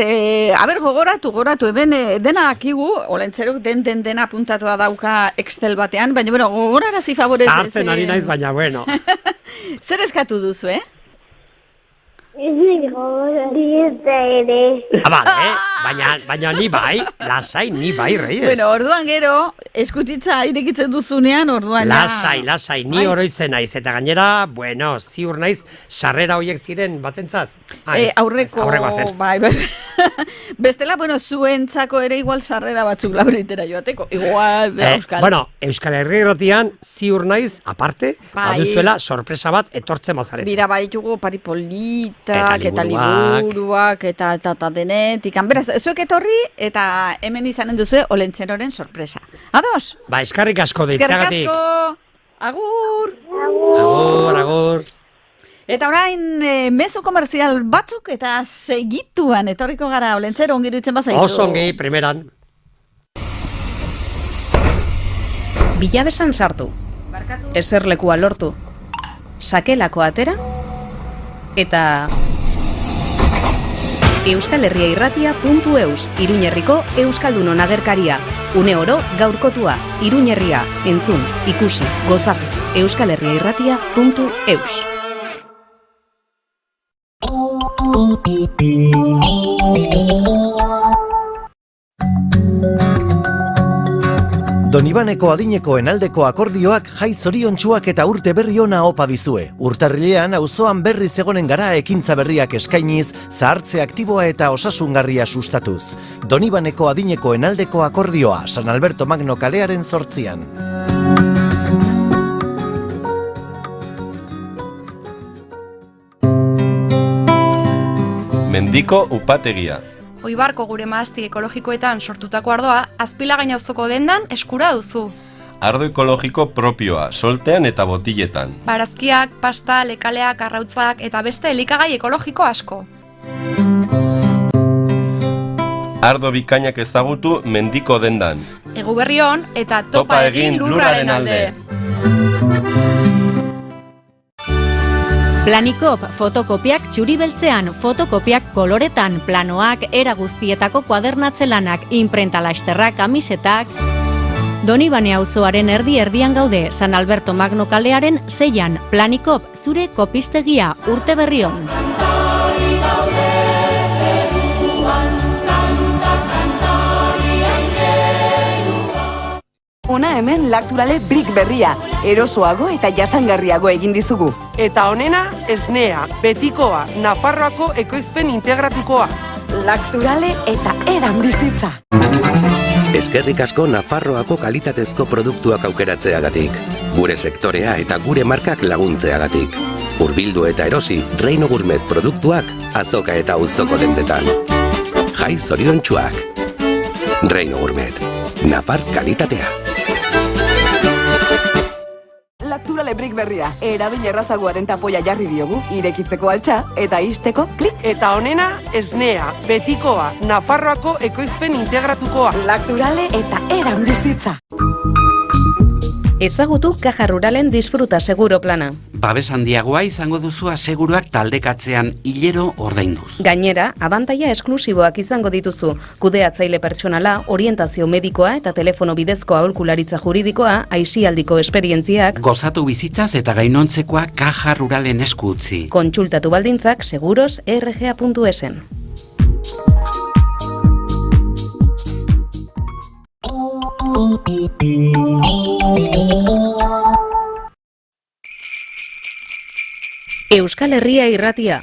gogoratu, hemen dena dakigu, olentzerok dena puntatua dauka Excel batean, baina, gogorarazi favorez. Zartzen ari naiz, baina, bueno. Zer eskatu duzu, Ez gogorari ere. Baina ni bai, lasai, ni bai, Reyes. Orduan gero, eskutitza irekitzen duzunean, orduan... Lasai, ni oroitzen naiz, eta gainera, ziur naiz, sarrera horiek ziren batentzat. Aurreko bai. Bestela, zuentzako ere igual sarrera batzuk lauritera joateko. Igual, Euskal. Euskal Herri Irratian, ziur naiz, aparte, baduzuela sorpresa bat etortzen bazarete. Bira baitugu paripolitak, eta liburuak, eta denetik. Beraz, zuek etorri, eta hemen izanen duzue olentzeroren sorpresa. Ados? Eskerrik asko deitzagatik. Eskerrik asko. Agur. Agur. Eta orain, mezu komerzial batzuk eta segituan etorriko gara olentzero ongi dutzen bazaizu. Oso ongi, primeran. Bilabesan sartu. Eserlekua lortu. Sakelako atera. Eta... euskalherriairratia.eus, Iruñerriko Euskaldunon agerkaria. Une oro gaurkotua, Iruñerria, entzun, ikusi, gozatu. euskalherriairratia.eus. Donibaneko adinekoen aldeko akordioak jai zoriontsuak eta urte berri ona opa dizue. Urtarrilean auzoan berriz egonen gara ekintza berriak eskainiz, zahartze aktiboa eta osasungarria sustatuz. Donibaneko adinekoen aldeko akordioa, San Alberto Magno kalearen 8. Mendiko upategia. Oibarko gure mahasti ekologikoetan sortutako ardoa, Azpilagain auzoko dendan eskura duzu. Ardo ekologiko propioa, soltean eta botiletan. Barazkiak, pasta, lekaleak, arrautzak eta beste elikagai ekologiko asko. Ardo bikainak ezagutu Mendiko dendan. Eguberri on eta topa egin lurraren alde. Planikop fotokopiak txuri beltzean, fotokopiak koloretan, planoak, era guztietako kuadernatzelanak, imprenta lasterrak, kamisetak. Donibane auzoaren erdi-erdian gaude, San Alberto Magno kalearen 6. Planikop, zure kopistegia, urte berri on. Ona hemen Lacturale Brick berria, erosoago eta jasangarriago egin dizugu. Eta honena, esnea, betikoa, Nafarroako ekoizpen integratukoa. Lacturale eta edan bizitza. Eskerrik asko Nafarroako kalitatezko produktuak aukeratzeagatik. Gure sektorea eta gure markak laguntzeagatik. Hurbildu eta erosi Reino Gourmet produktuak azoka eta auzoko dendetan. Jai zoriontsuak. Reino Gourmet. Nafar kalitatea. Naturale Brick berria. Erabil errazagoa den tapoia jarri diogu, irekitzeko altxa eta isteko klik. Eta honena, esnea, betikoa, Nafarroako ekoizpen integratukoa. Naturale eta edan bizitza. Ezagutu Caja Ruralen Disfruta Seguro plana. Babes handiagoa izango duzu aseguruak taldekatzean hilero ordainduz. Gainera, abantaila esklusiboak izango dituzu. Kudeatzaile pertsonala, orientazio medikoa eta telefono bidezko aholkularitza juridikoa, aisialdiko esperientziak. Gozatu bizitzaz eta gainontzekoa Caja Ruralen esku utzi. Kontsultatu baldintzak seguros.rga.esen. Euskal Herria Irratia.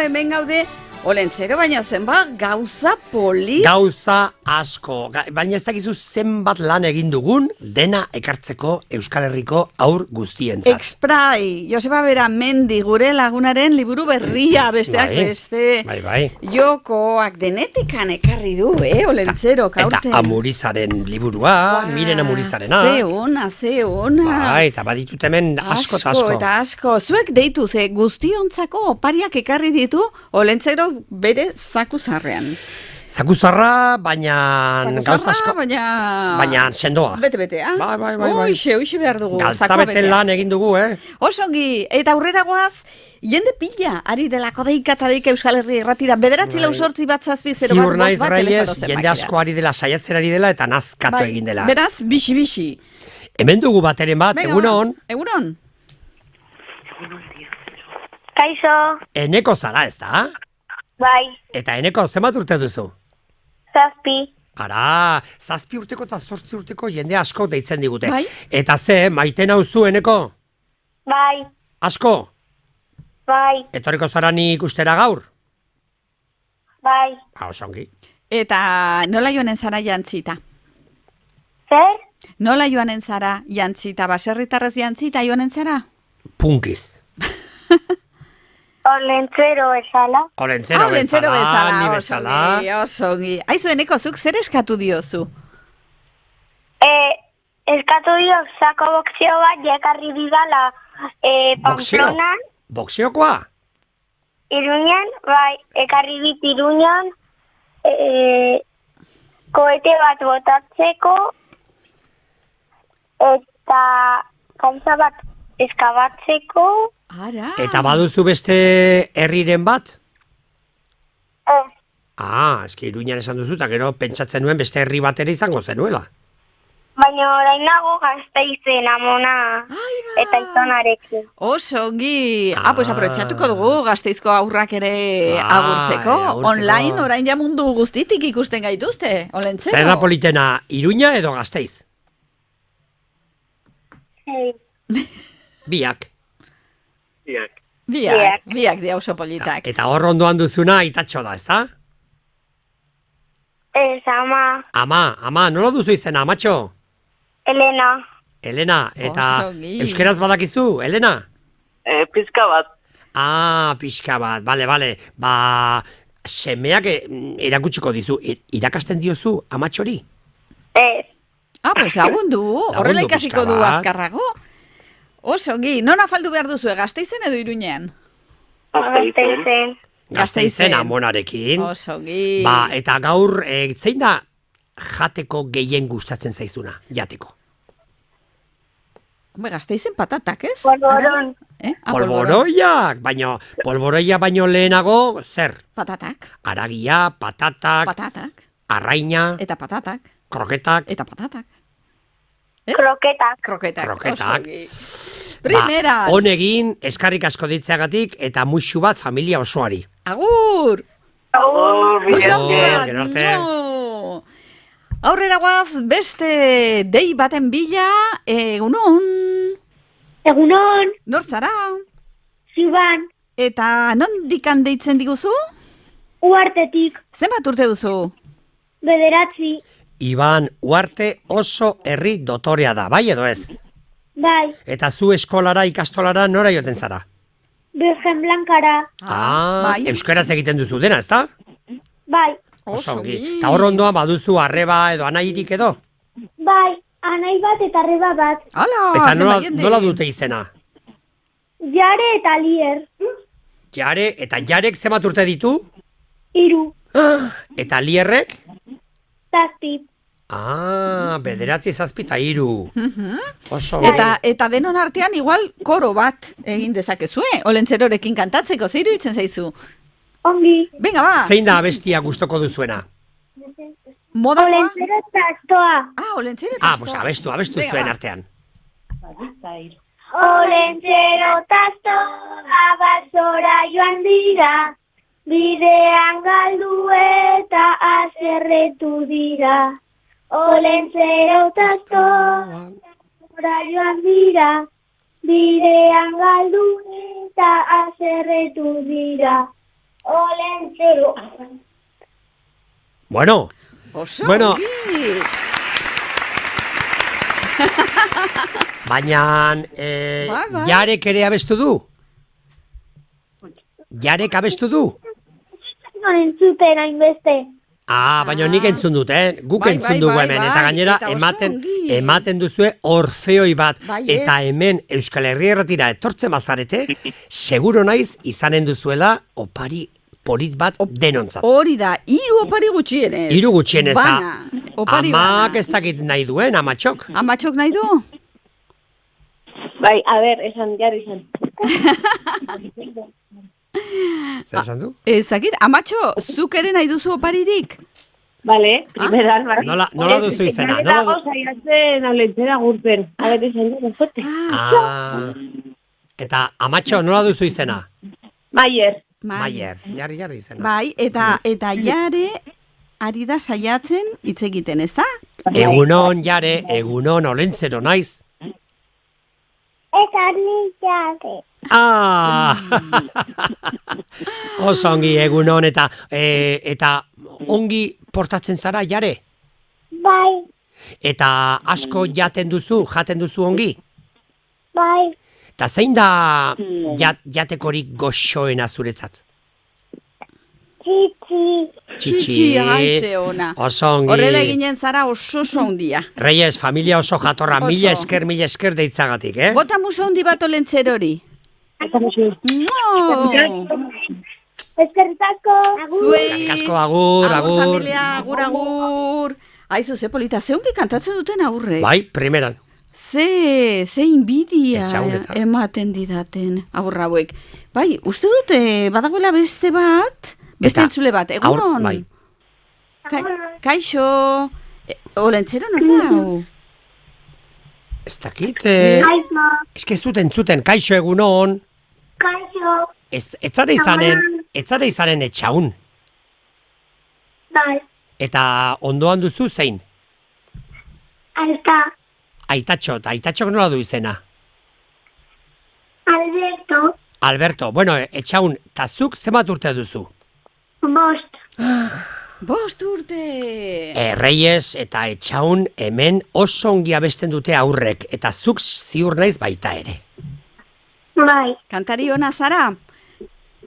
Hemen gaude, Olentzero, baina zenbat gauza polit. Gauza asko, baina ez dakizu zenbat lan egin dugun dena ekartzeko Euskal Herriko haur guztientzat. Exprai, Joseba Bera Mendi gure lagunaren liburu berria, besteak beste. Bai. Jokoak denetikan ekarri du, Olentzero, kaurten. Eta Amurizaren liburua, Miren Amurizarena. Zeuna. Bai, eta baditut hemen asko. Eta asko. Zuek deitu, guztiontzako opariak ekarri ditu Olentzero bere zakuzarrean. Zakuzarra, baina gauza asko. Baina sendoa. Bete, Bai. Hoxe behar dugu. Galtzabeten lan egin dugu, Osongi, eta aurrera goaz, jende pila, ari delako deika eta deika Euskal Herri Irratira, 9-8 bat 7-0 Ziur naiz, Reyes, jende asko ari dela, saiatzen ari dela, eta nazkatu egin dela. Beraz, bixi. Hemen dugu bateren bat, egunon. Egunon. Kaixo. Eneko zara, ez da? Bai. Eta Eneko, zenbat urte duzu? 7. Ara, 7 urteko eta 8 urteko jende asko deitzen digute. Bai. Eta maite nauzu, Eneko? Bai. Asko? Bai. Etorriko zara ni ikustera gaur? Bai. Osongi. Eta nola joanen zara jantzita? Zer? Nola joanen zara jantzita? Baserritarrez jantzita joanen zara? Punkiz. Olentzero bezala. Olentzero bezala. Osongi. Aizu, Eneko, zuk zer eskatu diozu? Eskatu dio zako boxeo bat jekarri didala Pamplonan. Boxeokoa? Iruñan, bai, ekarri dit Iruñan koete bat botatzeko eta gauza bat eskabatzeko. Ara. Eta baduzu beste herriren bat? Eski Iruñan esan duzu, eta gero pentsatzen nuen beste herri bat ere izango zenuela. Baina orain nago Gasteizen amona eta izonarekin. Osongi. Pues aprobetxatuko dugu Gasteizko aurrak ere agurtzeko. Online orain ja mundu guztitik ikusten gaituzte, Olentzero. Zer da politena, Iruña edo Gasteiz? Biak. Biak dia oso politak. Eta hor ondoan duzuna itatxo da, ezta? Ez, ama. Ama, nola duzu izena, amatxo? Elena, eta euskeraz badakizu, Elena? Pizka bat. Pizka bat, bale. semeak erakutsiko dizu, irakasten diozu amatxori? Pues lagundu, horrela ikasiko du pixka bat. azkarrago. Osongi, non afaldu behar duzu, Gasteizen edo Iruñean? Gasteizen amonarekin. Osongi. Eta gaur, zein da jateko gehien gustatzen zaizuna, jateko? Gasteizen patatak, ez? Polvoron. Polboroiak, polboroia baino lehenago, zer? Patatak. Aragia, patatak, arraina, eta patatak, kroketak, eta patatak. Kroketak. Primera. Honegin, eskarrik asko ditzeagatik eta musu bat familia osoari. Agur! Gero arte. Aurrera guaz, beste dei baten bila, egunon. Egunon. Nor zara? Ziban. Eta nondikan deitzen diguzu? Uartetik. Zenbat urte duzu? 9. Iban Uarte oso herri dotorea da, bai edo ez? Bai. Eta zu eskolara, ikastolara nora joten zara? Virgen Blankara. Bai. Euskaraz egiten duzu dena, ezta? Bai. Oso ongi. Eta hor ondoan baduzu arreba edo anairik edo? Bai, anai bat eta arreba bat. Eta nola dute izena? Jare eta Lier. Jare, eta Jarek zenbat urte ditu? 3. Eta Lierrek? 7. 9, 7 eta 3. Oso Eta denon artean igual koro bat egin dezakezue, Olentzerorekin kantatzeko, zeiru itzen zaizu? Ongi. Venga, ba. Zein da abestia gustoko duzuena? Modakoa? Olentzero tastoa. Olentzero tastoa. Pues abestu zuen artean. Olentzero tastoa basora joan dira, bidean galdu eta azerretu dira. Olentzero tastoa basora joan dira, bidean galdu eta azerretu dira. Olentzero. Bueno. Baina, Jarek ere abestu du? Jarek abestu du? Non entzuten hainbeste. Baina nik entzun dut, Guk entzun dugu hemen. Eta gainera, ematen duzue orfeoi bat. Eta hemen Euskal Herria Erratira etortzen bazarete, seguro naiz izanen duzuela opari polit bat denontzat. Hori da, 3 opari gutxienez. 3 gutxienez da. Opari Amak ez dakit nahi duen, amatxok. Amatxok nahi du? Bai, a ber, jarri esan. Zer esan du? Ez dakit, amatxo, zuk ere nahi duzu oparirik? Vale, primeran. Nola duzu izena? Dago saiatzen Olentzera gurpen. A ber, esan du, jote. Eta amatxo, nola duzu izena? Maier, jarri izena. Bai, eta Jare ari da saiatzen hitz egiten, ez da? Egunon, Jare, egunon Olentzero naiz. Eta ni Jare. Oso ongi egunon eta ongi portatzen zara, Jare? Bai. Eta asko jaten duzu ongi? Bai. Eta zein da jatekorik goxoena zuretzat? Txitxi, haize ona. Oso ongi. Horrela eginen zara oso ondia. Reyes, familia oso jatorra, mila esker deitzagatik, Bota muso handi bat Olentzerori. Eskerrik asko. Eskerrik asko, agur. Familia, agur. Aizu, ze polita, ze ongi kantatzen duten aurre. Bai, primeran. Ze inbidia ematen didaten aurra hauek. Bai, uste dute badagoela beste bat, beste entzule bat, egunon. Bai. Kaixo, Olentzero nor da hau? Ez dakit, ez dut entzuten, kaixo egunon. Kaixo. Ez zara izanen etxaun. Bai. Eta ondoan duzu zein? Aitatxok nola du izena? Alberto, bueno, etxaun, tazuk zenbat urte duzu? 5. 5 urte! Reyes eta etxaun hemen oso ongi abesten dute aurrek, eta zuk ziur naiz baita ere. Bai. Kantari ona zara?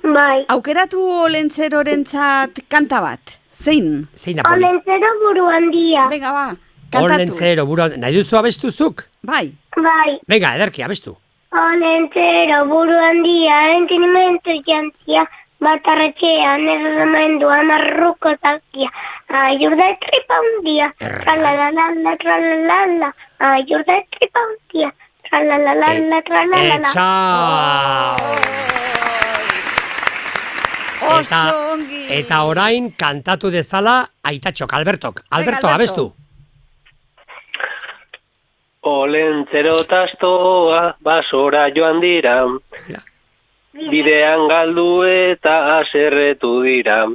Bai. Aukeratu Olentzerorentzat kanta bat. Zein? Zein da, Poli? Olentzero buru handia. Venga, ba, kantatu. Olentzero, nahi duzu abestuzuk? Bai. Bai. Venga, ederki, abestu. Olentzero buru handia, entenimentu jantzia, batarretxean erremendua marruko zakia, aiur da tripa hundia, tralalala, tralalala, aiur da tripa hundia, tralalala, tralalala. Eta orain kantatu dezala Aitatxok, Albertok. Alberto, abestu. Olentzero tastoa basora joan dira, bidean galdu eta aserretu dira,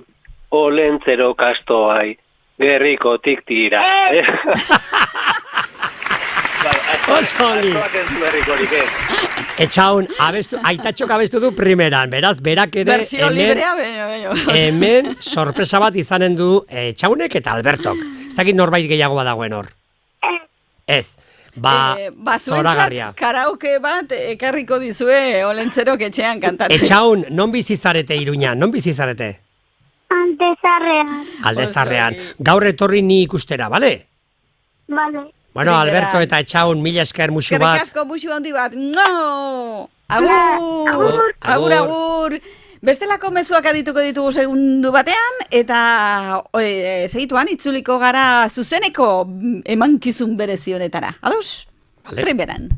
Olentzero kastoai gerrikotik tira. Osongi. Etxaun, Aitatxok abestu du primeran, beraz, berak ere hemen sorpresa bat izanen du Etxaunek eta Albertok. Ez dakit norbait gehiago badagoen hor. Ez. Zoragarria. Karaoke bat ekarriko dizue Olentzerok etxean kantatzen. Etxaun, non bizizarete Iruña? Non bizizarete? Aldezarrean. Aldezarrean. Gaur etorri ni ikustera, bale? Bale. Bueno, Alberto eta Etxaun, mila esker musu bat. Eskerrik asko musu handi bat. No! Agur! Agur, agur! Bestelako mezuak adituko ditugu segundu batean, eta segituan itzuliko gara zuzeneko emankizun berezi honetara. Ados? Primeran.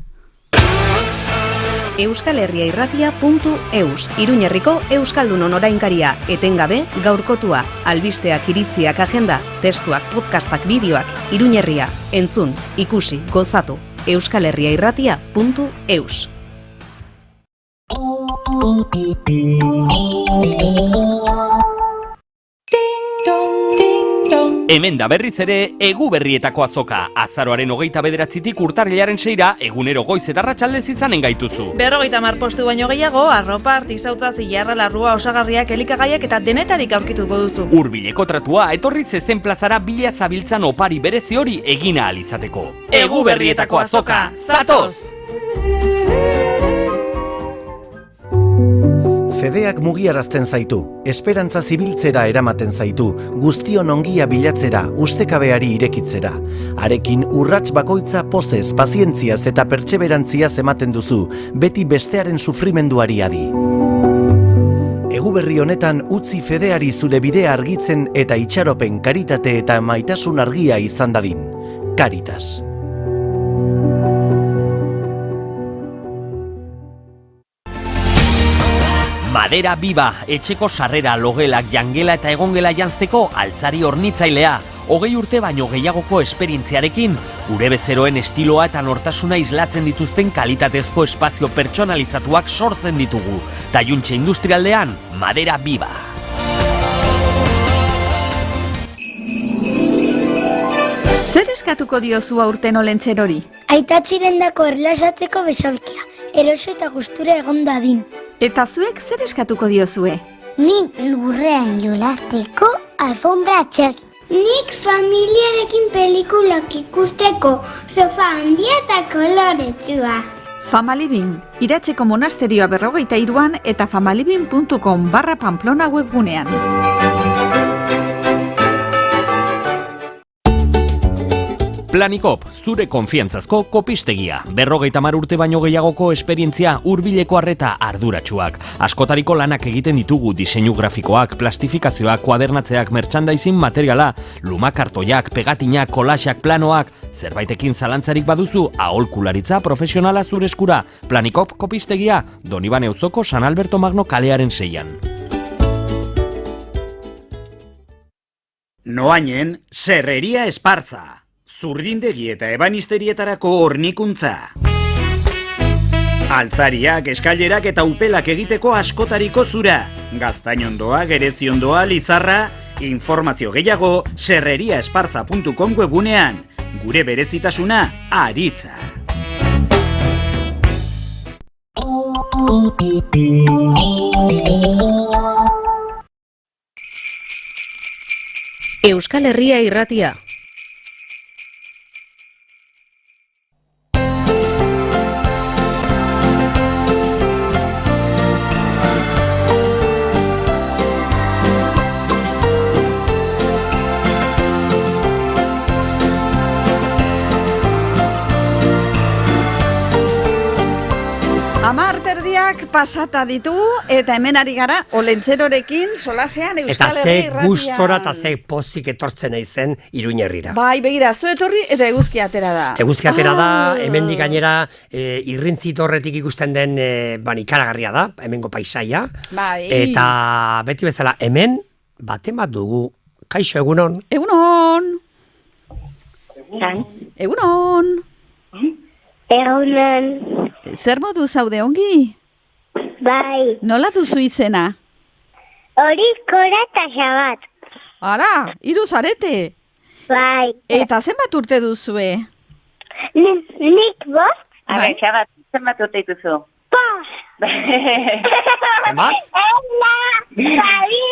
euskalherriairratia.eus Iruñerriko Euskaldunon orainkaria, etengabe, gaurkotua, albisteak, iritziak, agenda, testuak, podcastak, bideoak, Iruñerria, entzun, ikusi, gozatu, euskalherriairratia.eus. Hemen da berriz ere Eguberrietako azoka. Azaroaren 29tik urtarrilaren 6ra egunero goiz eta arratsaldez izanen gaituzu. 50 postu baino gehiago, arropa, artisautza, zilarra, larrua, osagarriak, elikagaiak eta denetarik aurkituko duzu. Hurbileko tratua etorri zezen plazara bila zabiltzan opari berezi hori egina ahal izateko. Eguberrietako azoka, zatoz! Fedeak mugiarazten zaitu, esperantza zibiltzera eramaten zaitu, guztion ongia bilatzera, ustekabeari irekitzera. Harekin urrats bakoitza pozez, pazientziaz eta pertseberantziaz ematen duzu, beti bestearen sufrimenduari adi. Eguberri honetan utzi Fedeari zure bidea argitzen eta itxaropen, karitate eta maitasun argia izan dadin. Caritas. Madera Biba, etxeko sarrera, logelak, jangela eta egongela janzteko altzari hornitzailea. 20 urte baino gehiagoko esperientziarekin, gure bezeroen estiloa eta nortasuna islatzen dituzten kalitatezko espazio pertsonalizatuak sortzen ditugu. Taiuntxe industrialdean, Madera Biba. Zer eskatuko diozu aurten Olentzerori? Aitatxirendako erlasatzeko besaulkia, eroso eta gustura egon dadin. Eta zuek zer eskatuko diozue? Nik lurrean jolasteko alfombra txaki. Nik familiarekin pelikulak ikusteko sofa handia eta koloretsua. Famalibin, Iratzeko monasterioa 43an eta famalibin.com/Pamplona webgunean. Planikop, zure konfiantzazko kopistegia. 50 urte baino gehiagoko esperientzia, hurbileko arreta arduratsuak. Askotariko lanak egiten ditugu diseinu grafikoak, plastifikazioak, kuadernatzeak, merchandising materiala, lumakartoiak, pegatinak, kolaxak, planoak. Zerbaitekin zalantzarik baduzu, aholkularitza profesionala zure eskura. Planikop kopistegia, Donibane auzoko San Alberto Magno kalearen 6an. Noainen, Serreria Esparza. Zurdindegi eta ebanisterietarako hornikuntza. Altzariak, eskailerak eta upelak egiteko askotariko zura. Gaztainondoa, gereziondoa, lizarra, informazio gehiago serreriaesparza.com webunean. Gure berezitasuna, aritza. Euskal Herria Irratia. pasata ditugu eta hemen ari gara Olentzerorekin solasean Euskal Herria Eta irratian. ze gustora eta ze pozik etortzen naizen Iruñerrira. Bai, begira, zu etorri eta eguzki atera da. Eguzki atera da, hemendik gainera irrintzi torretik ikusten den ikaragarria da, hemengo paisaia. Bai. Eta beti bezala, hemen bate bat dugu. Kaixo, egunon? Egunon. Egunon. Egunon. Zer modu zaude ongi? Bai. Nola duzu izena? Hori Kora eta Xabat. Ara, 3 zarete. Bai. Eta zenbat urte duzue? Nik bost. Bai. Xabat, zenbat urte dituzu? Bost. Zenbat? Babi.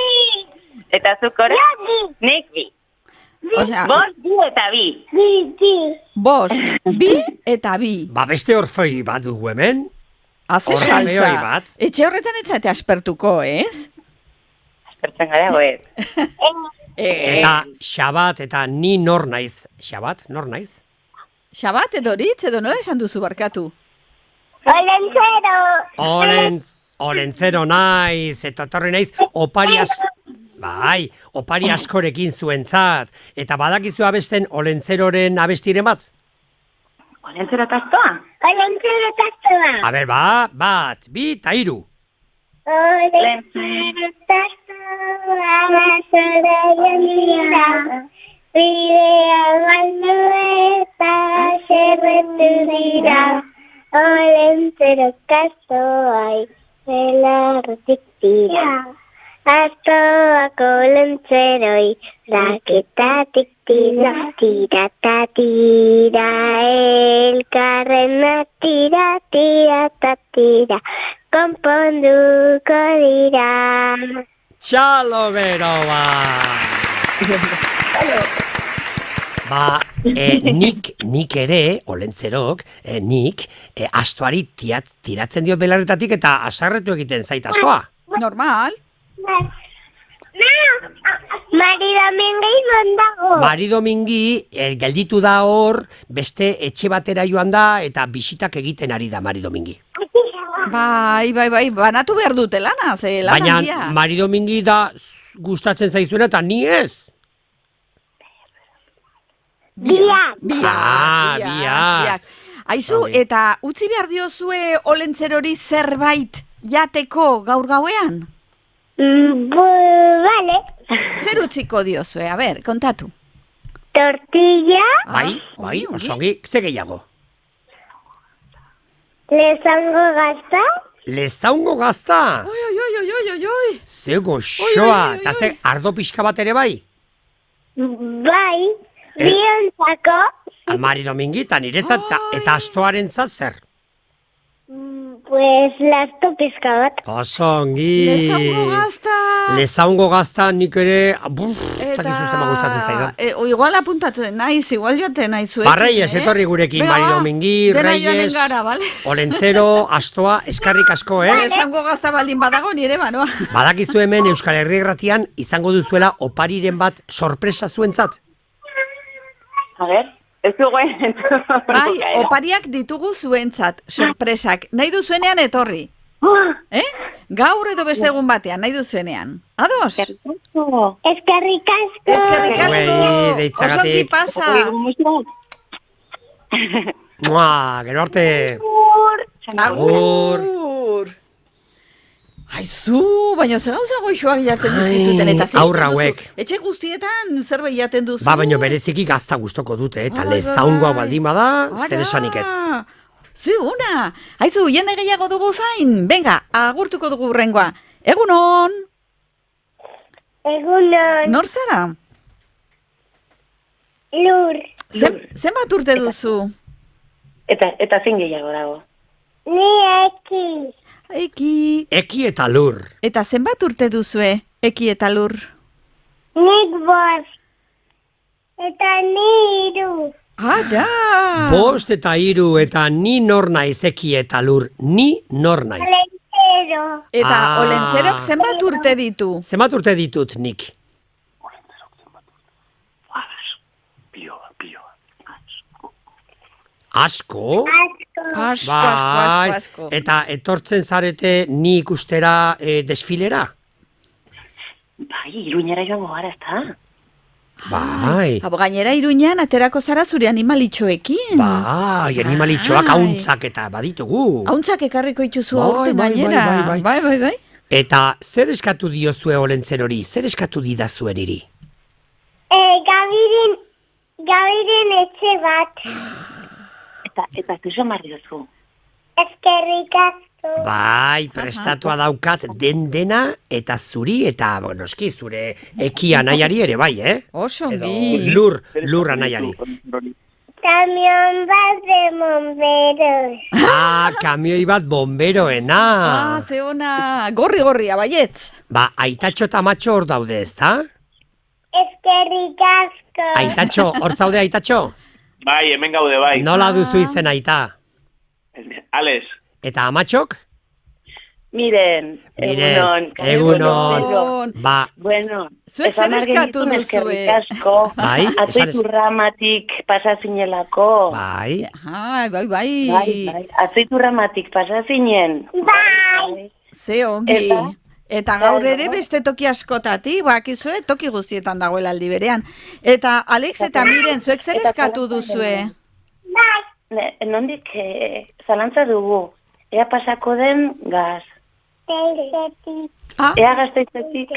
Eta zu, Kora? Nik bi. Osea, Bost, bi eta bi. Bi. Bost, 2 eta 2. Ba beste orfei bat dugu hemen. Haze Orfeoi salsa. bat. Etxe horretan etzate aspertuko, ez? Aspertzen gara, goez. Eta Xabat, eta ni nor naiz. Xabat, nor naiz? Xabat edo Ritz edo nola esan duzu barkatu? Olentzero. Olentzero naiz, eta torri naiz, opari askorekin zuentzat. Eta badakizu abesten Olentzeroren abestiren bat? Olentzero tastoa? Olentzero tastoa. A ber, bat, 2 eta 3. Olentzero tastoa, basura jendira. Bidea galdu eta xerretu dira. Olentzero kastoai, belarrotik tira. Astoak olentzeroi, raketatik tira, tira ta tira, elkarrena tira, tira ta tira, konponduko dira. Txalo beroa! Nik ere, Olentzerok, astoari tiratzen dio belarretatik eta asarretu egiten zait astoa. Normal. Mari Domingi dago. Mari Domingi gelditu da hor, beste etxe batera joan da eta bisitak egiten ari da Mari Domingi. Bai, banatu behar dute lana, ze lan handia. Baina Mari Domingi da gustatzen zaizuena eta ni ez. Biak. Biak. Aizu, eta utzi behar diozue Olentzerori zerbait jateko gaur gauean? Vale. Zer utziko diozue, a ber, kontatu. Tortilla. Bai, osongi, ze gehiago? Lezango gazta. Lezaungo gazta? Oi. Ze goxoa, eta ze ardo pixka bat ere bai? Bai, biontzako. Mari Domingi, eta niretzat, eta astoarentzat zer? Pues lasto pizka bat. Osongi. Lezaungo gazta nik ere, ez dakizu zema gustatzen zaidan. Igual apuntatzen naiz, igual joaten naizu. Reyes, etorri gurekin, Mari Domingi, Reyes, Olentzero, astoa, eskarrik asko, Lezaungo gazta baldin badago nire banoa. Badakizu hemen Euskal Herria irratian izango duzuela opariren bat sorpresa zuentzat? A ver, ez duguen. Bai, opariak ditugu zuentzat, sorpresak. Nahi duzuenean etorri. Gaur edo beste egun batean, nahi duzuenean. Ados? Eskerrik asko. Eskerrik asko. Osongi pasa. Gero arte. Agur. Aizu, baina ze gauza goixoak jartzen dizkizuten eta zer aurra hauek. Etxe guztietan zerbait jaten duzu. Baina bereziki gazta gustoko dute, eta lezaungoa baldin bada, zer esanik ez. Ziguna. Aizu, jende gehiago dugu zain. Venga, agurtuko dugu urrengoa. Egunon. Egunon. Nor zara? Lur. Zenbat urte duzu? Eta zein gehiago dago? Ni eki. Eki eta lur. Eta zenbat urte duzue, eki eta lur? Nik bost. Eta ni 3. Ara! Bost eta 3 eta ni nor naiz eki eta lur. Ni nor naiz. Olentzero. Eta Olentzerok zenbat urte ditu? Zenbat urte ditut nik? Asko? Asko. Eta etortzen zarete ni ikustera desfilera? Bai, Iruñera joango gara, ezta? Bai. Gainera Iruñean aterako zara zure animalitxoekin. Bai, animalitxoak hauntzak eta baditugu. Hauntzak ekarriko itxuzu aurten gainera. Bai. Eta zer eskatu diozue Olentzen hori? Zer eskatu didazu niri? Gabiren etxe bat. Eta zuzo marri duzu. Eskerrik asko. Bai, prestatua daukat dena eta zuri eta, eski zure ekia anaiari ere bai, Osongi. Lur anaiari. Kamion bat de bomberos. Kamioi bat bomberoena. Ze ona, gorri, abaietz. Aitatxo eta amatxo hor daude, ezta? Eskerrik asko. Aitatxo, hor zaude Aitatxo? Bai, hemen gaude, bai. Nola duzu izen aita? Ales. Eta amatxok? Miren, egunon. Bueno, zuek zer eskatu duzue? Bai, azeiturramatik pasazinelako. Bai. Bai. Azeiturramatik pasazinen. Bai. Ze ongi. Eta gaur ere beste toki askotati, bakizue, toki guztietan dagoela aldi berean. Eta Alex eta Miren, zuek zer eskatu duzue? Bai. Nondik zalantza dugu. Ea pasako den gaz. Gazteizetik. Ea Gazteizetik.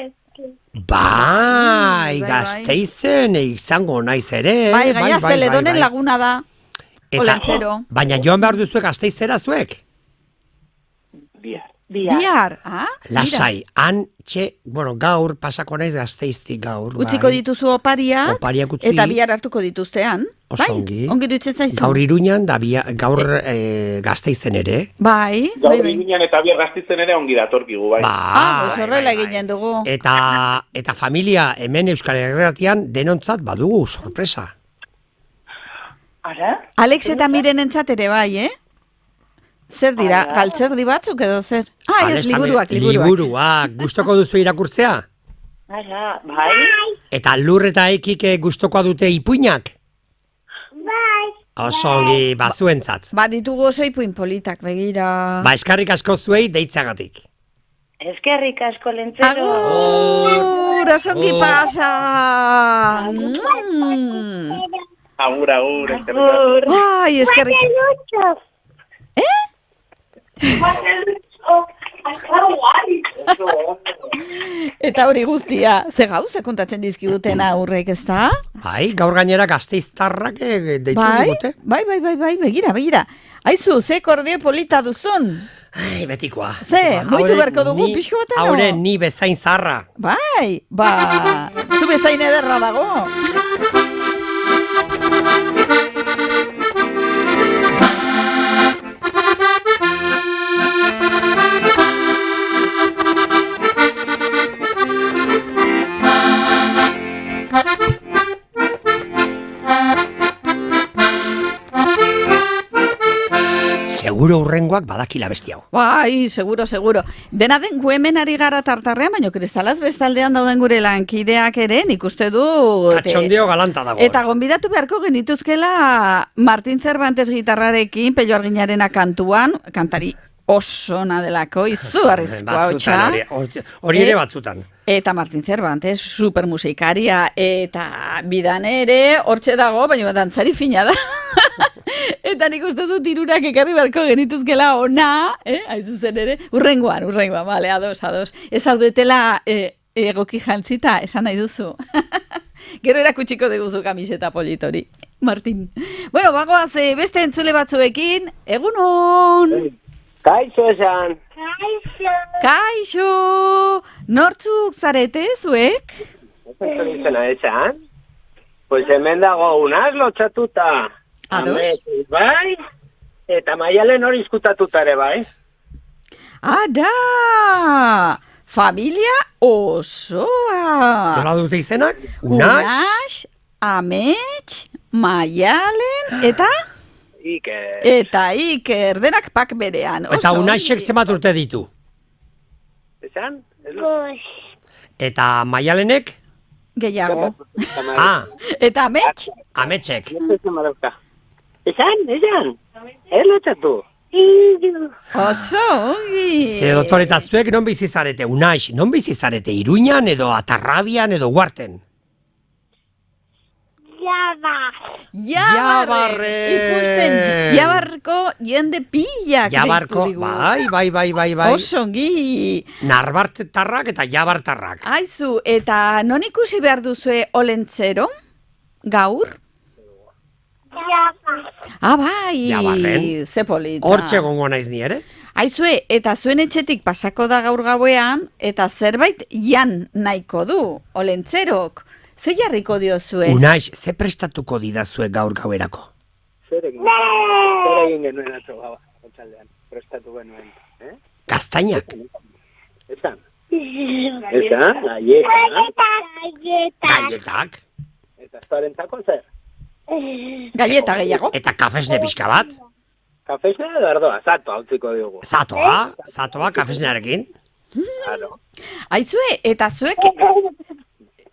Bai, Gazteizen izango naiz ere. Bai, gaina Zeledonen laguna da. Olentzero. Baina joan behar duzuek Gasteizera zuek? Bihar, Lasai, gaur pasako naiz Gasteiztik gaur. Utziko dituzu opariak, utzi. eta bihar hartuko dituztean. Osongi. Ongi dutzen zaizu. Gaur Iruñan, gaur Gasteizen ere. Bai. Gaur Iruñan eta bihar Gasteizen ere ongi datorkigu, bai. Horrela eginen dugu. Eta familia hemen Euskal Herriatian denontzat badugu, sorpresa. Ara? Alex eta Miren entzat ere bai, Zer dira, galtzerdi batzuk edo zer? Ez liburuak. Liburuak, gustoko duzu irakurtzea? Bai. Eta Lur eta Ekik gustokoa dute ipuinak? Bai. Osongi, bazuentzat. Ditugu oso ipuin politak, begira. Eskarrik asko zuei deitzagatik. Eskerrik asko Lentzero. Agur, osongi pasa. Agur, eskerrik. Ai, eskerrik. Eta hori guztia, ze gauza kontatzen dizkiguten aurrek, ezta? Bai, gaur gainera Gasteiztarrak deitu digute. Bai, begira. Aizu, ze kordeo polita duzun? Ai, betikoa. Ze, moitu berko dugu, pixko batano? Haure, ni bezain zarra. Bai, zu bezain ederra dago. Seguro urrengoak badakila besti hau. Bai, seguro. Dena den gu hemen ari gara tartarrean, baina kristalaz bestaldean dauden gure lankideak ere, nik uste du... Atxondeo galanta dago. Eta gonbidatu beharko genituzkela Martin Cervantes gitarrarekin, Pello Arginarena kantuan, kantari oso nadelako, izugarrizko hau txa. Hori ere batzutan. Eta Martin Cervantes, supermusikaria, eta bidan ere, hortxe dago, baina dantzari fina da. Eta nik uste dut irurak ekarri beharko genituzkela ona, haizu zen ere, urrengoan, bale, ados. Ez haudetela egoki jantzita, esan nahi duzu. Gero erakutsiko deguzu kamiseta politori, Martin. Bueno, bagoaz, beste entzule batzuekin, egunon! Kaixo esan! Kaixo! Nortzuk zarete, zuek? Ez izena esan? Pues hemen dago unaz lotxatuta. Ados? Bai, eta Maialen hori izkutatuta ere, bai. Ada! Familia osoa! Nola dute izenak? Unax, Amets, Maialen, eta? Iker. Eta Iker, denak pak berean. Eta Unaxek zenbat urte ditu? Esan? Eta Maialenek? Gehiago. Ah. Eta Amets? Ametsek. Esan? Lotxatu. Oso, ongi. Ze doktore, eta zuek non bizi zarete, Unaix, non bizi zarete, Iruñan edo Atarrabian edo Huarten? Jabarren. Ikusten, Jabarko jende pilak Jabarko, deitu digu. bai. Oso ongi. Narbartarrak eta Jabartarrak. Aizu, eta non ikusi behar duzue Olentzero? Gaur? Bai, Jabarren. ze polita. Hortxe gongo naiz ni ere? Aizue, eta zuen etxetik pasako da gaur gauean, eta zerbait jan nahiko du, Olentzerok. Ze jarriko diozue? Unaix, ze prestatuko didazue gaur gauerako? Zer egin genuen atzo gaua, otxaldean, prestatu genuen. Gaztainak? Esan, Galletak? Eta zuarentako zer? Galleta gehiago. Eta kafesne pixka bat? Kafesne edo ardoa, zatoa utziko diogu. Zatoa, kafesnearekin? Claro. Aizue, eta zuek...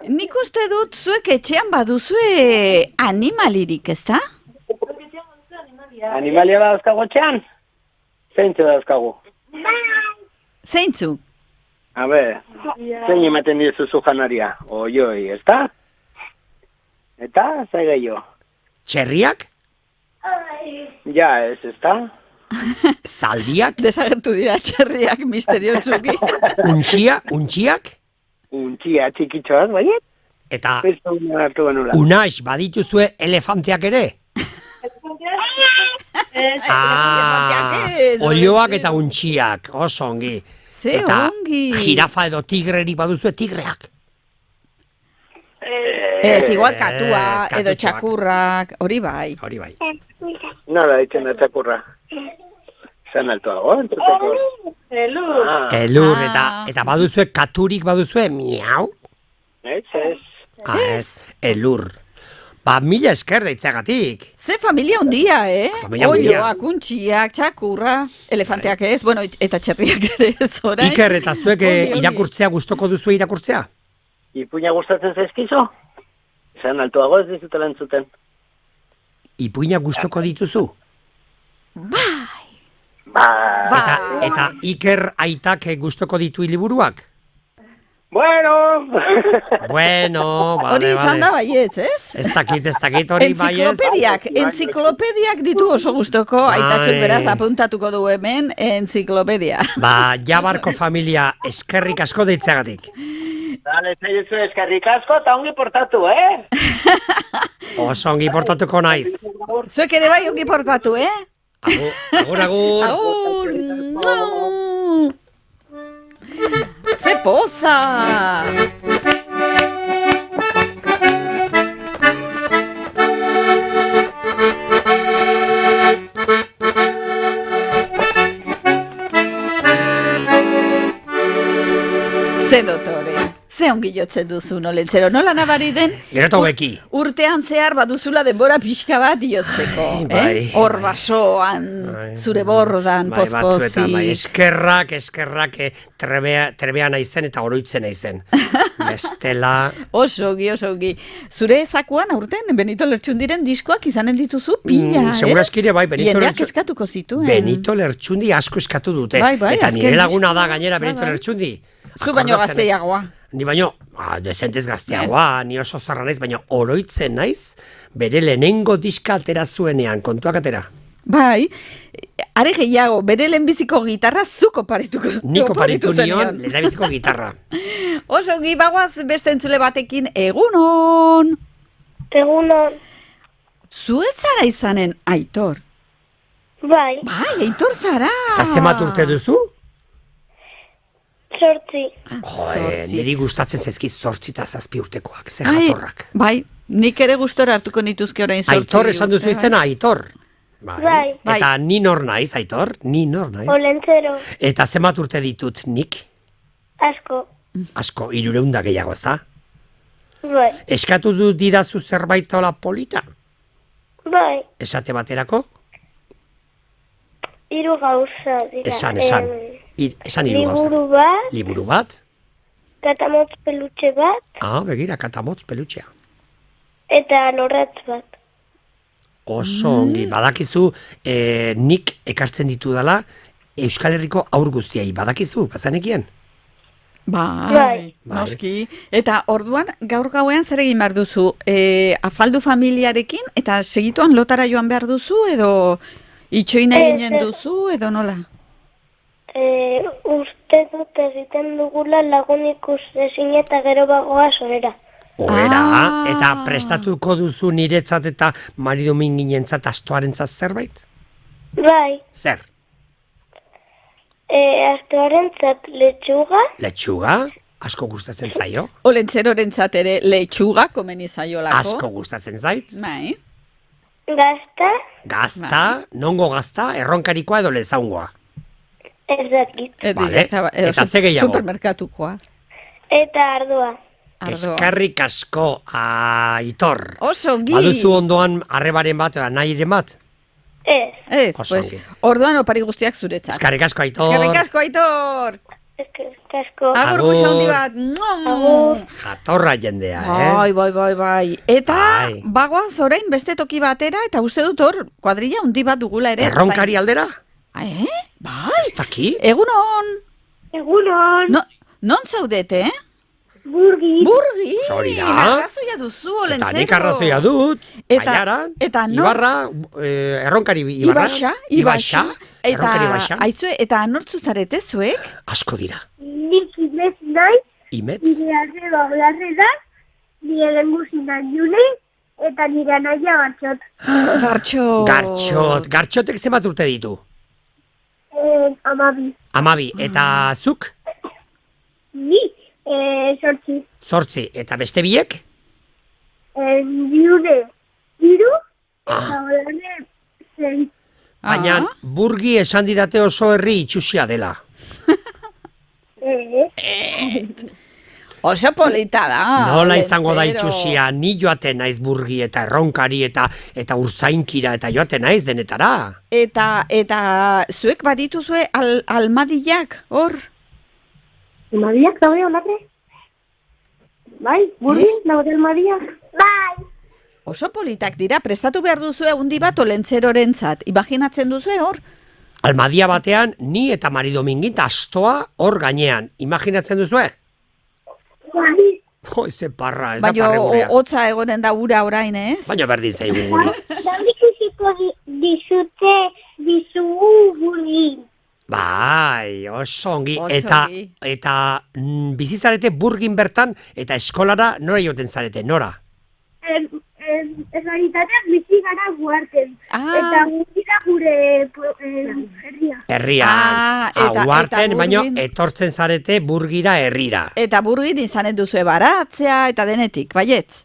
Nik uste dut zuek etxean baduzue animalirik, ez da? Animalia dauzkagu etxean? Zeintzu dauzkagu? Zeintzu? A ber, zein ematen diezu zu janaria? Oioi, ez da? Eta, zai gehiago? Txerriak? Ja, ez da? Zaldiak? Desagertu dira txerriak misteriosuki. Untxiak? Untxia txikitxoak, baiet? Eta Unaix, badituzue elefanteak ere? Olioak eta untxiak, oso ongi. Ze ongi. Eta jirafa edo tigreri baduzue tigreak? Ez, igual katua edo txakurrak, hori bai. Nola ditzen da txakurra? Zan altoago, entzuteko? Elur, eta baduzue katurik baduzue, miau? Ez. Elur. Ba, mila esker deitzagatik. Ze familia hundia, Familia hundia. Oioak, untxiak, txakurra, elefanteak ez, bueno, eta txerriak ere ez orain. Iker, eta zuek irakurtzea gustoko duzu irakurtzea? Ipuina gustatzen zaizkizu? Zan altoago ez dizutela entzuten. Ipuina gustoko dituzu? Bai. Eta Iker aitak gustoko ditu liburuak? Bueno, bale. Hori izan da baietz, ez? Ez dakit hori baietz. Enziklopediak ditu oso gustoko, aitatxuk beraz apuntatuko du hemen, enziklopedia. Ba, Jabarko familia eskerrik asko deitzagatik. Dale, zaitzu eskerrik asko eta ongi portatu, Oso ongi portatuko naiz. Zuek ere bai ongi portatu, Agur. Agur. Ze poza! Ze dotore, ze ongi jotzen duzu Olentzero, nola nabari den? Geroto beki. Urtean zehar baduzula denbora pixka bat jotzeko, Hor basoan, zure bordan, pospozi. Eskerrak, trebea naizen eta oroitzen naizen. Bestela... Oso ongi. Zure zakuan aurten Benito Lertxundiren diskoak izanen dituzu pila, Seguraskire bai, Jendeak eskatuko zituen. Benito Lertxundi asko eskatu dute. Eta nire laguna da gainera Benito Lertxundi. Zu baino gazteiagoa. Ni baino, dezentez gazteagoa, ni oso zarra naiz, baina oroitzen naiz, bere lehenengo diska atera zuenean, kontuak atera. Bai, are gehiago, bere lehenbiziko gitarra zuko parituko. Niko paritu nion, lehenbiziko gitarra. Oso ongi bagoaz beste entzule batekin, egunon! Egunon. Zu ez zara izanen Aitor? Bai. Bai, Aitor zara! Eta zemat urte duzu? 8. Niri gustatzen zaizki 8 eta 7 urtekoak, ze jatorrak. Bai, nik ere gustora hartuko nituzke orain 8. Aitor esan duzu izena, Aitor. Bai. Eta ni nor naiz, Aitor? Ni nor naiz? Olentzero. Eta zemat urte ditut nik? Asko. Asko, 300 gehiago, ez da? Bai. Eskatu du didazu zerbait hola polita? Bai. Esate baterako? 3 gauza dira. Esan 3 gauza. Liburu bat? Katamotz pelutxe bat. Begira, katamotz pelutxea. Eta lorratz bat. Oso ongi, badakizu, nik ekartzen ditu dela Euskal Herriko aur guztiai, badakizu, bazanekien? Bai, noski. Eta orduan, gaur gauean zer egin behar duzu? Afaldu familiarekin eta segituan lotara joan behar duzu edo itxoin eginen duzu edo nola? Uste dut egiten dugula lagun ikusezin eta gero bagoa sorera. Oera, eta prestatuko duzu niretzat eta Mari Dominginentzat astoarentzat zerbait? Bai. Zer? Astoarentzat letxuga. Letxuga? Asko gustatzen zaio? Olentzerorentzat ere letxuga komeni zaiolako. Asko gustatzen zait? Bai. Gazta. Gazta? Nongo gazta? Erronkarikoa edo lezaungoa? Ez dakit. Eta ze gehiago? Supermerkatukoa. Eta ardua. Eskerrik asko, Aitor. Oso ongi. Baduzu ondoan arrebaren bat, nahiren bat? Ez, pues, orduan opari guztiak zuretzat. Eskerrik asko, Aitor. Eskerrik asko, Aitor. Eskerrik asko. Agur guxa handi bat. Agur. Jatorra jendea, Bai. Eta bagoaz orain beste toki batera, eta uste dut hor kuadrilla handi bat dugula ere. Erronkari aldera? Bai. Ez daki? Egunon. Egunon. Non zaudete, Burgi. Hori da. Arrazoia duzu, olentzero. Eta nik arrazoia dut, Baiaran, Ibarra, erronkari Ibarra. Ibaxa. Eta nortzu zarete zuek? Asko dira. Nik imez nahi. Imez? Nire arreba olarre da, nire lenguzinan june, eta nire anaia Gartxot. Gartxotek zenbat urte ditu? 12. 12. Eta zuk? Ni? 8. 8. Eta beste biek? June 3, eta olarre 6. Baina Burgi esan didate oso herri itxusia dela. Oso polita da. Nola izango da itxusia, ni joaten naiz Burgi eta erronkari eta urzainkira eta joaten naiz denetara. Eta zuek badituzue almadillak, hor? Almadiak daude olarre? Bai, Burgi, daude almadiak? Bai. Oso politak dira, prestatu behar duzue hundi bat olentzerorentzat. Imaginatzen duzue hor? Almadia batean, ni eta Mari Domingin astoa hor gainean. Imaginatzen duzue? Bai. Ze parra, ez da parre gurea. Baina hotza egonen da ura orain, ez? Baina berdin zaigu guri. Daudikusiko dizugu Burgi. Bai, oso ongi. Eta bizizarete Burgin bertan eta eskolara nora joten zarete, nora? Errealitateak bizi gara guarten. Eta guztira gure herria. Herria. Guarten, baina etortzen zarete Burgira herrira. Eta Burgin izanen duzue baratzea eta denetik, baietz?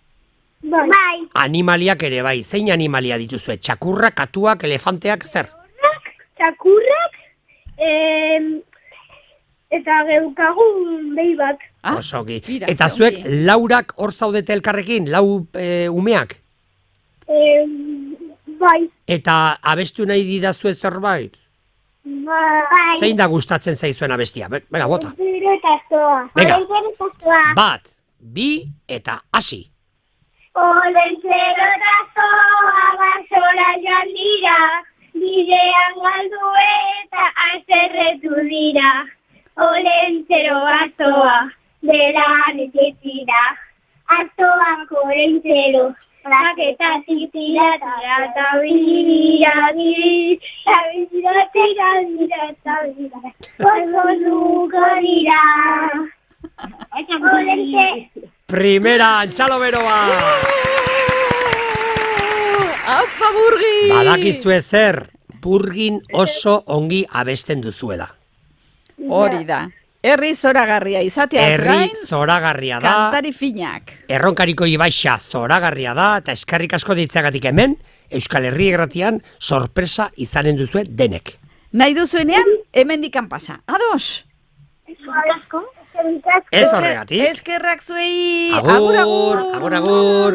Bai. Animaliak ere bai, zein animalia dituzue? Txakurrak, katuak, elefanteak, zer? Txakurrak, eta geukagun behi bat. Osoki. Eta zuek laurak hor zaudete elkarrekin, lau umeak? Bai. Eta abestu nahi didazue zerbait? Bai. Zein da gustatzen zaizuen abestia? Venga, bota. Venga. 1, 2 eta hasi. Olentzero eta zoa basola joan dira, bidean galdu eta azerretu dira. Olentzero azoa, beran etetira, azoak olentzero, raketa zitira, eta bira, oso nuko dira. Olentzero. Primera, txalo beroa! Apa, Burgin! Badakizue zer, Burgin oso ongi abesten duzuela. Hori da. Herri zoragarria izateaz gain. Herri zoragarria da. Kantari finak. Erronkariko Ibaixa zoragarria da, eta eskerrik asko ditzeagatik hemen, Euskal Herri Irratian sorpresa izanen duzue denek. Nahi duzuenean, hemendikan pasa. Ados! Ez horregatik. Eskerrak zuei. Agur.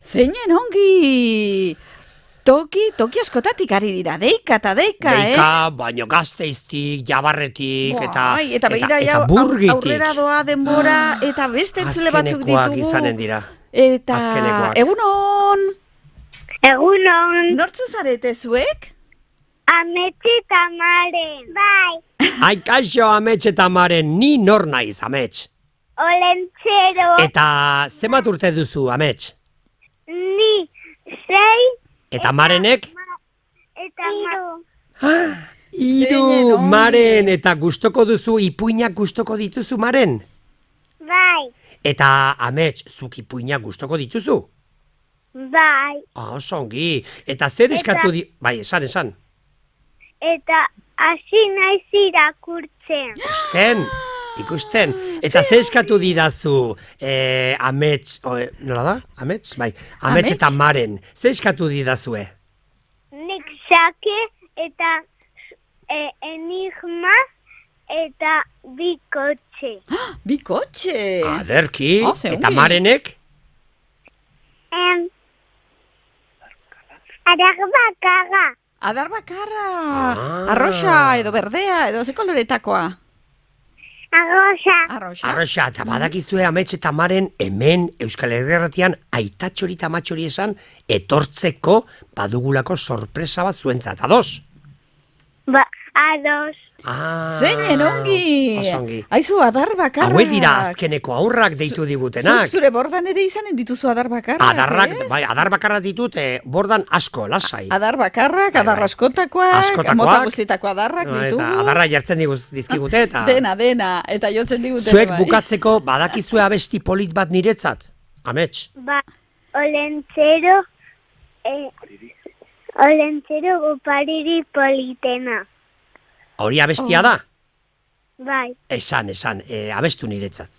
Zeinen ongi. Toki askotatik ari dira, deika, baino Gasteiztik, Jabarretik, eta Burgitik. Aurrera doa denbora, eta beste entzule batzuk ditugu. Azkenekoak izanen dira. Eta, egunon! Egunon. Nortzu zarete zuek? Ametxe eta Maren. Bai. Ai, kaixo, Amets eta Maren, ni nor naiz, Amets? Olentzero. Eta zenbat urte duzu, Amets? Ni 6. Eta Marenek? Eta 3. Hiru, Maren, eta gustoko duzu, ipuinak gustoko dituzu, Maren? Bai. Eta Amets, zuk ipuinak gustoko dituzu? Bai. Oso ongi, eta zer eskatu di... Bai, esan. Eta hasi naiz irakurtzen. Ikusten. Eta zer eskatu didazu, Amets, nola da? Amets? Bai, Amets eta Maren, zer eskatu didazue? Nik xake eta enigma eta bikotxe. Bikotxe? Aderki, eta Marenek? Adarbakarra. Adarbakarra. Arroxa edo berdea edo ze koloretakoa? Arroxa. Eta badakizue Amets eta Maren hemen Euskal Herria Irratian aitatxori eta amatxori esan etortzeko badugulako sorpresa bat zuentzat. Ados? Ados. Zeinen ongi. Aizu, adarbakarrak. Hauek dira azkeneko aurrak deitu digutenak. Zure bordan ere izanen dituzu adarbakarrak, Adarbakarrak ditut bordan asko, lasai. Adarbakarrak, adarraskotakoak, mota guztietako adarrak ditugu. Eta adarra jartzen dizkigute eta... Dena, eta jotzen digute. Zuek bukatzeko badakizue abesti polit bat niretzat, Amets? Olentzero opariri politena. Hori abestia da? Bai. Esan, abestu niretzat.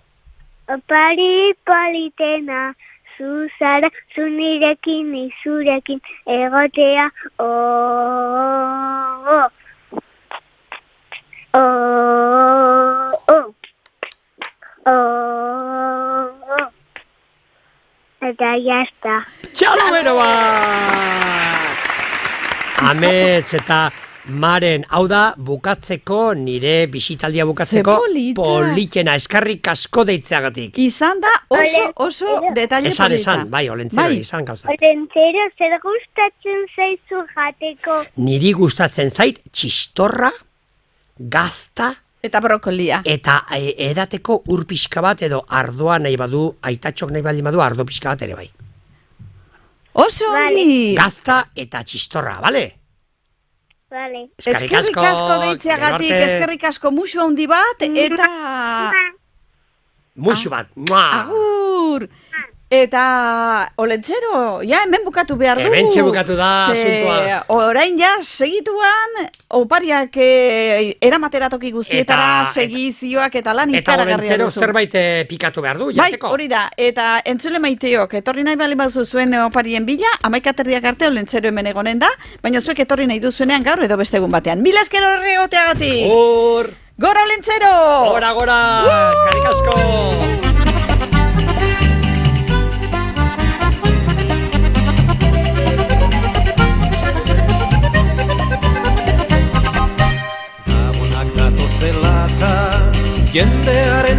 Opari politena, zu zara, zu nirekin, ni zurekin, egotea, Eta jazta. Txalo bero bat! Amets eta Maren, hau da, bukatzeko, nire bisitaldia bukatzeko, politena, eskarrik asko deitzeagatik. Izan da oso detalle polita. Esan, bai, Olentzero, izan gauza. Olentzero, zer gustatzen zaizu jateko? Niri gustatzen zait, txistorra, gazta, eta brokolia. Eta edateko ur pixka bat edo ardoa nahi badu, aitatxok nahi baldin badu, ardo pixka bat ere bai. Oso ongi! Gazta eta txistorra, bale? Vale. Eskerrik asko deitzeagatik, eskerrik asko musu handi bat, eta... Musu bat, agur! Eta, Olentzero, hemen bukatu behar du. Hemen bukatu da, asuntoa. Orain segituan, opariak eramateratoki guztietara, segizioak eta lan ikaragarria duzu. Eta Olentzero zerbait pikatu behar du, jateko. Bai, hori da, eta entzule maiteok, etorri nahi bali baduzu zuen oparien bila, 11:00 arte Olentzero hemen egonen da, baina zuek etorri nahi duzuenean gaur edo beste egun batean. Mila esker horre egoteagatik! Gora Olentzero! Gora! Eskerrik asko! Zelaka jendearen